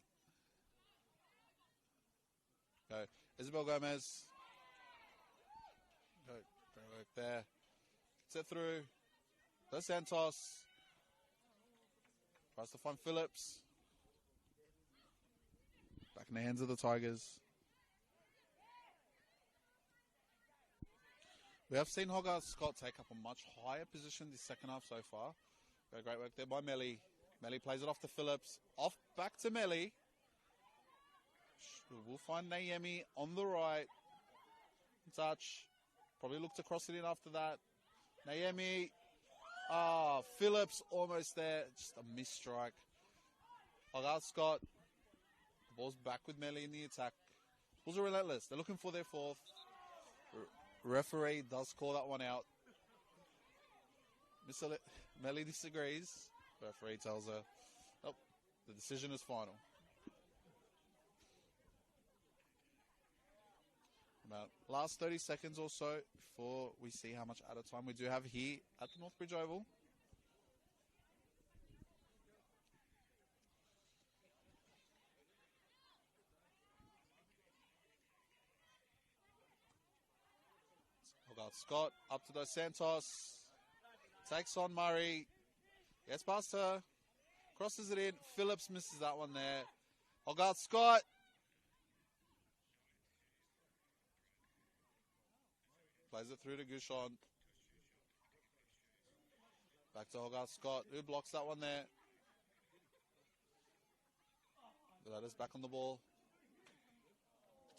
Go. Isabel Gomez. Go. Great work there. Gets it through. Dos Santos. Tries to find Phillips. Back in the hands of the Tigers. We have seen Hogarth Scott take up a much higher position this second half so far. Great work there by Melly. Melly plays it off to Phillips. Off back to Melly. We'll find Naomi on the right. Touch. Probably look to cross it in after that. Naomi. Phillips almost there. Just a missed strike. Hogarth Scott. The ball's back with Melly in the attack. Bulls are relentless. They're looking for their fourth. Referee does call that one out. Melly disagrees. Referee tells her, oh, the decision is final. About last 30 seconds or so before we see how much added time we do have here at the Northbridge Oval. Got Scott up to Dos Santos. Takes on Murray. Gets past her. Crosses it in. Phillips misses that one there. Hogarth Scott. Plays it through to Gushon. Back to Hogarth Scott. Who blocks that one there? Valetta's back on the ball.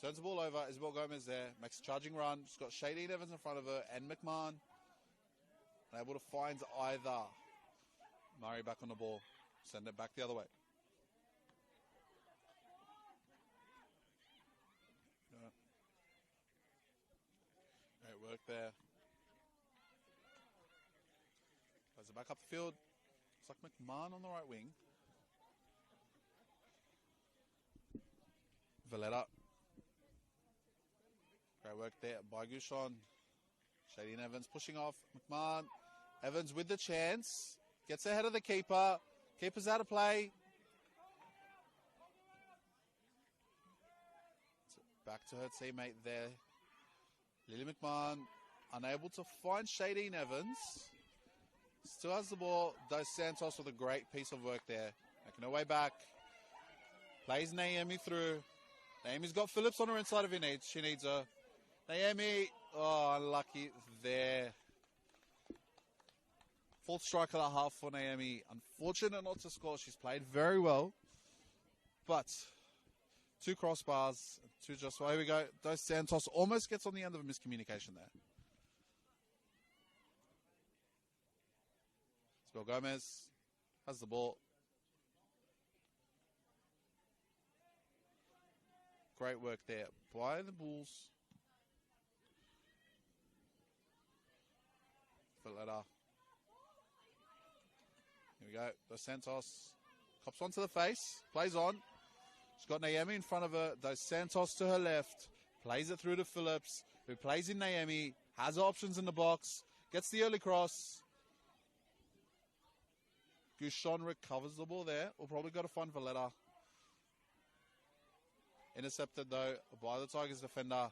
Turns the ball over. Isabel Gomez there. Makes a charging run. She's got Shadeen Evans in front of her and McMahon. Unable to find either. Murray back on the ball. Send it back the other way. Yeah. Great work there. Plays it back up the field. It's like McMahon on the right wing. Valletta. Great work there by Gushon. Shadeen Evans pushing off. McMahon. Evans with the chance. Gets ahead of the keeper. Keeper's out of play. Back to her teammate there. Lily McMahon unable to find Shadeen Evans. Still has the ball. Dos Santos with a great piece of work there. Making her way back. Plays Naomi through. Naomi's got Phillips on her inside if she needs her. Naomi, oh, unlucky there. Fourth strike of the half for Naomi. Unfortunate not to score. She's played very well. But 2 crossbars, 2 just... Well, here we go. Dos Santos almost gets on the end of a miscommunication there. Isabel Gomez has the ball. Great work there by the Bulls. Valletta. Here we go. Dos Santos cops one to the face. Plays on. She's got Naomi in front of her. Dos Santos to her left. Plays it through to Phillips, who plays in Naomi. Has options in the box. Gets the early cross. Gushon recovers the ball there. We'll probably got to find Valletta. Intercepted, though, by the Tigers defender.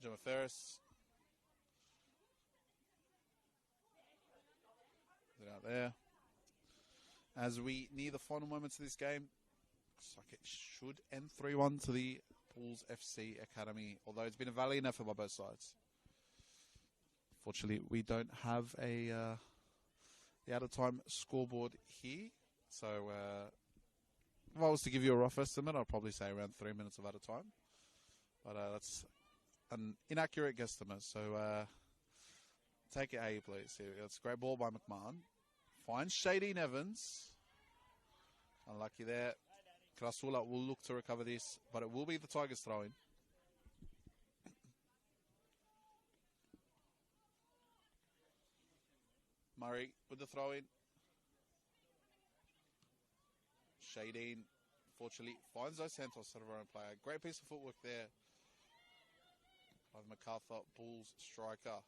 Gemma Ferris. Is it out there? As we near the final moments of this game, looks like it should end 3-1 to the Bulls FC Academy, although it's been a valiant effort by both sides. Fortunately, we don't have the out-of-time scoreboard here. So, if I was to give you a rough estimate, I'd probably say around 3 minutes of out of time. But that's an inaccurate guesstimate. So, take it how you please. Here, it's a great ball by McMahon. Finds Shadeen Evans. Unlucky there. Krasula will look to recover this, but it will be the Tigers throw-in. Murray with the throw-in. Shadeen, fortunately, finds Dos Santos out of her own player. Great piece of footwork there by the MacArthur Bulls striker.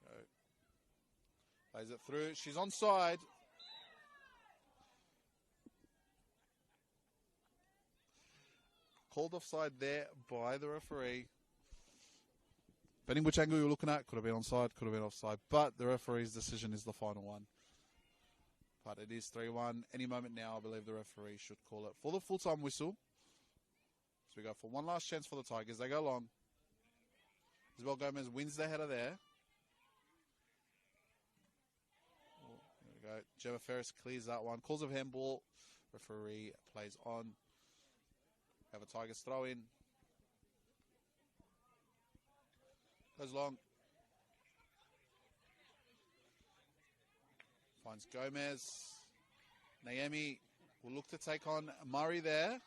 Go. Plays it through. She's onside. Called offside there by the referee. Depending which angle you're looking at, could have been onside, could have been offside. But the referee's decision is the final one. But it is 3-1. Any moment now, I believe the referee should call it for the full-time whistle. So we go for one last chance for the Tigers. They go long. Isabel Gomez wins the header there. Oh, there we go. Gemma Ferris clears that one. Calls of handball. Referee plays on. Have a Tigers throw in. Goes long. Finds Gomez. Naomi will look to take on Murray there.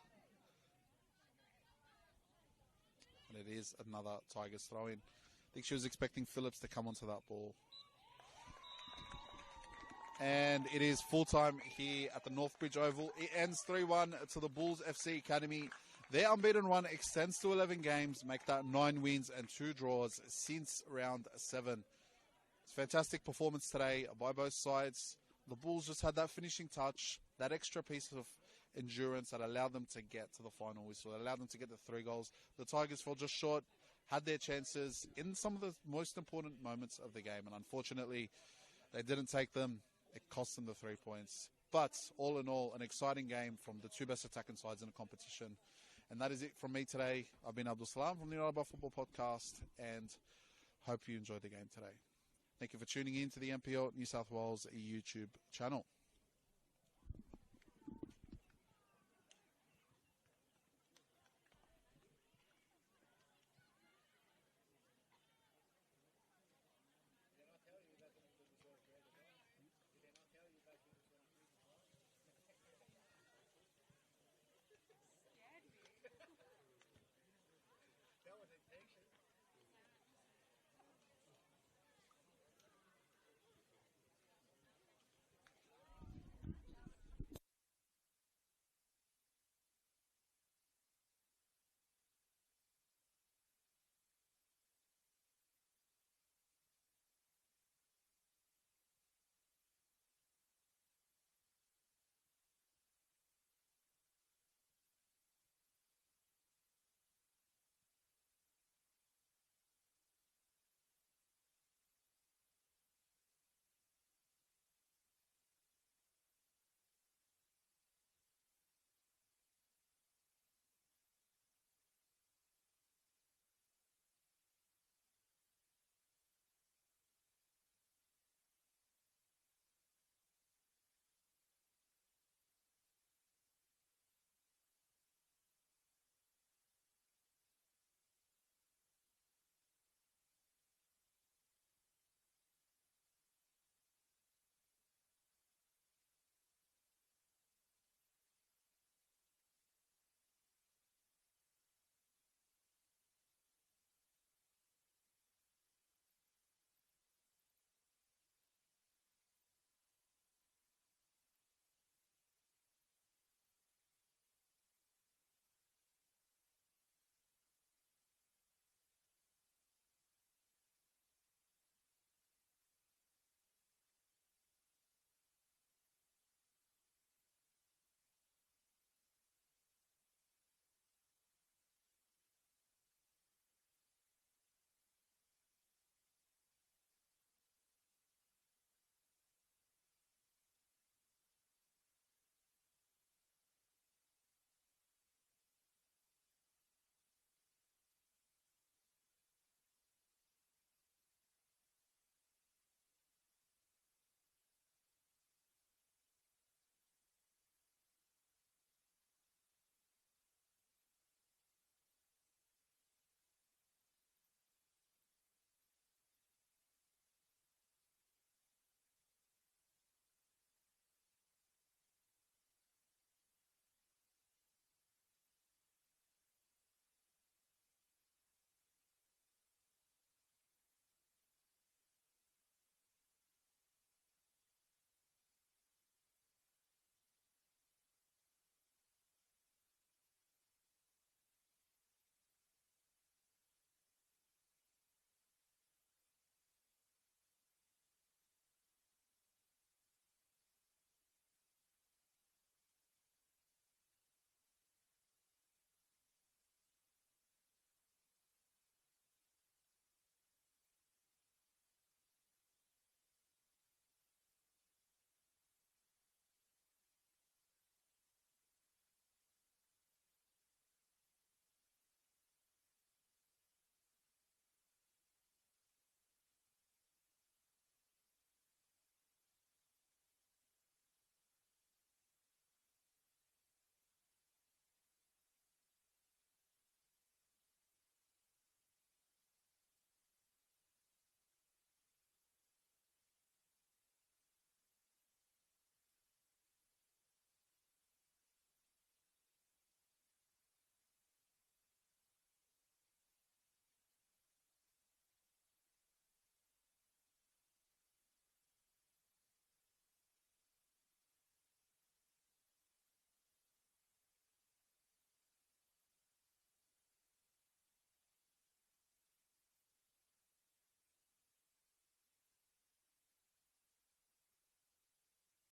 And it is another Tigers throw in. I think she was expecting Phillips to come onto that ball. And it is full-time here at the Northbridge Oval. It ends 3-1 to the Bulls FC Academy. Their unbeaten run extends to 11 games, make that 9 wins and 2 draws since round 7. It's a fantastic performance today by both sides. the Bulls just had that finishing touch, that extra piece of endurance that allowed them to get to the final whistle, that allowed them to get the 3 goals. The Tigers fell just short, had their chances in some of the most important moments of the game, and unfortunately, they didn't take them. It cost them the 3 points. But all in all, an exciting game from the 2 best attacking sides in the competition. And that is it from me today. I've been Abdul Salam from the United by Football Podcast, and hope you enjoyed the game today. Thank you for tuning in to the NPL New South Wales YouTube channel.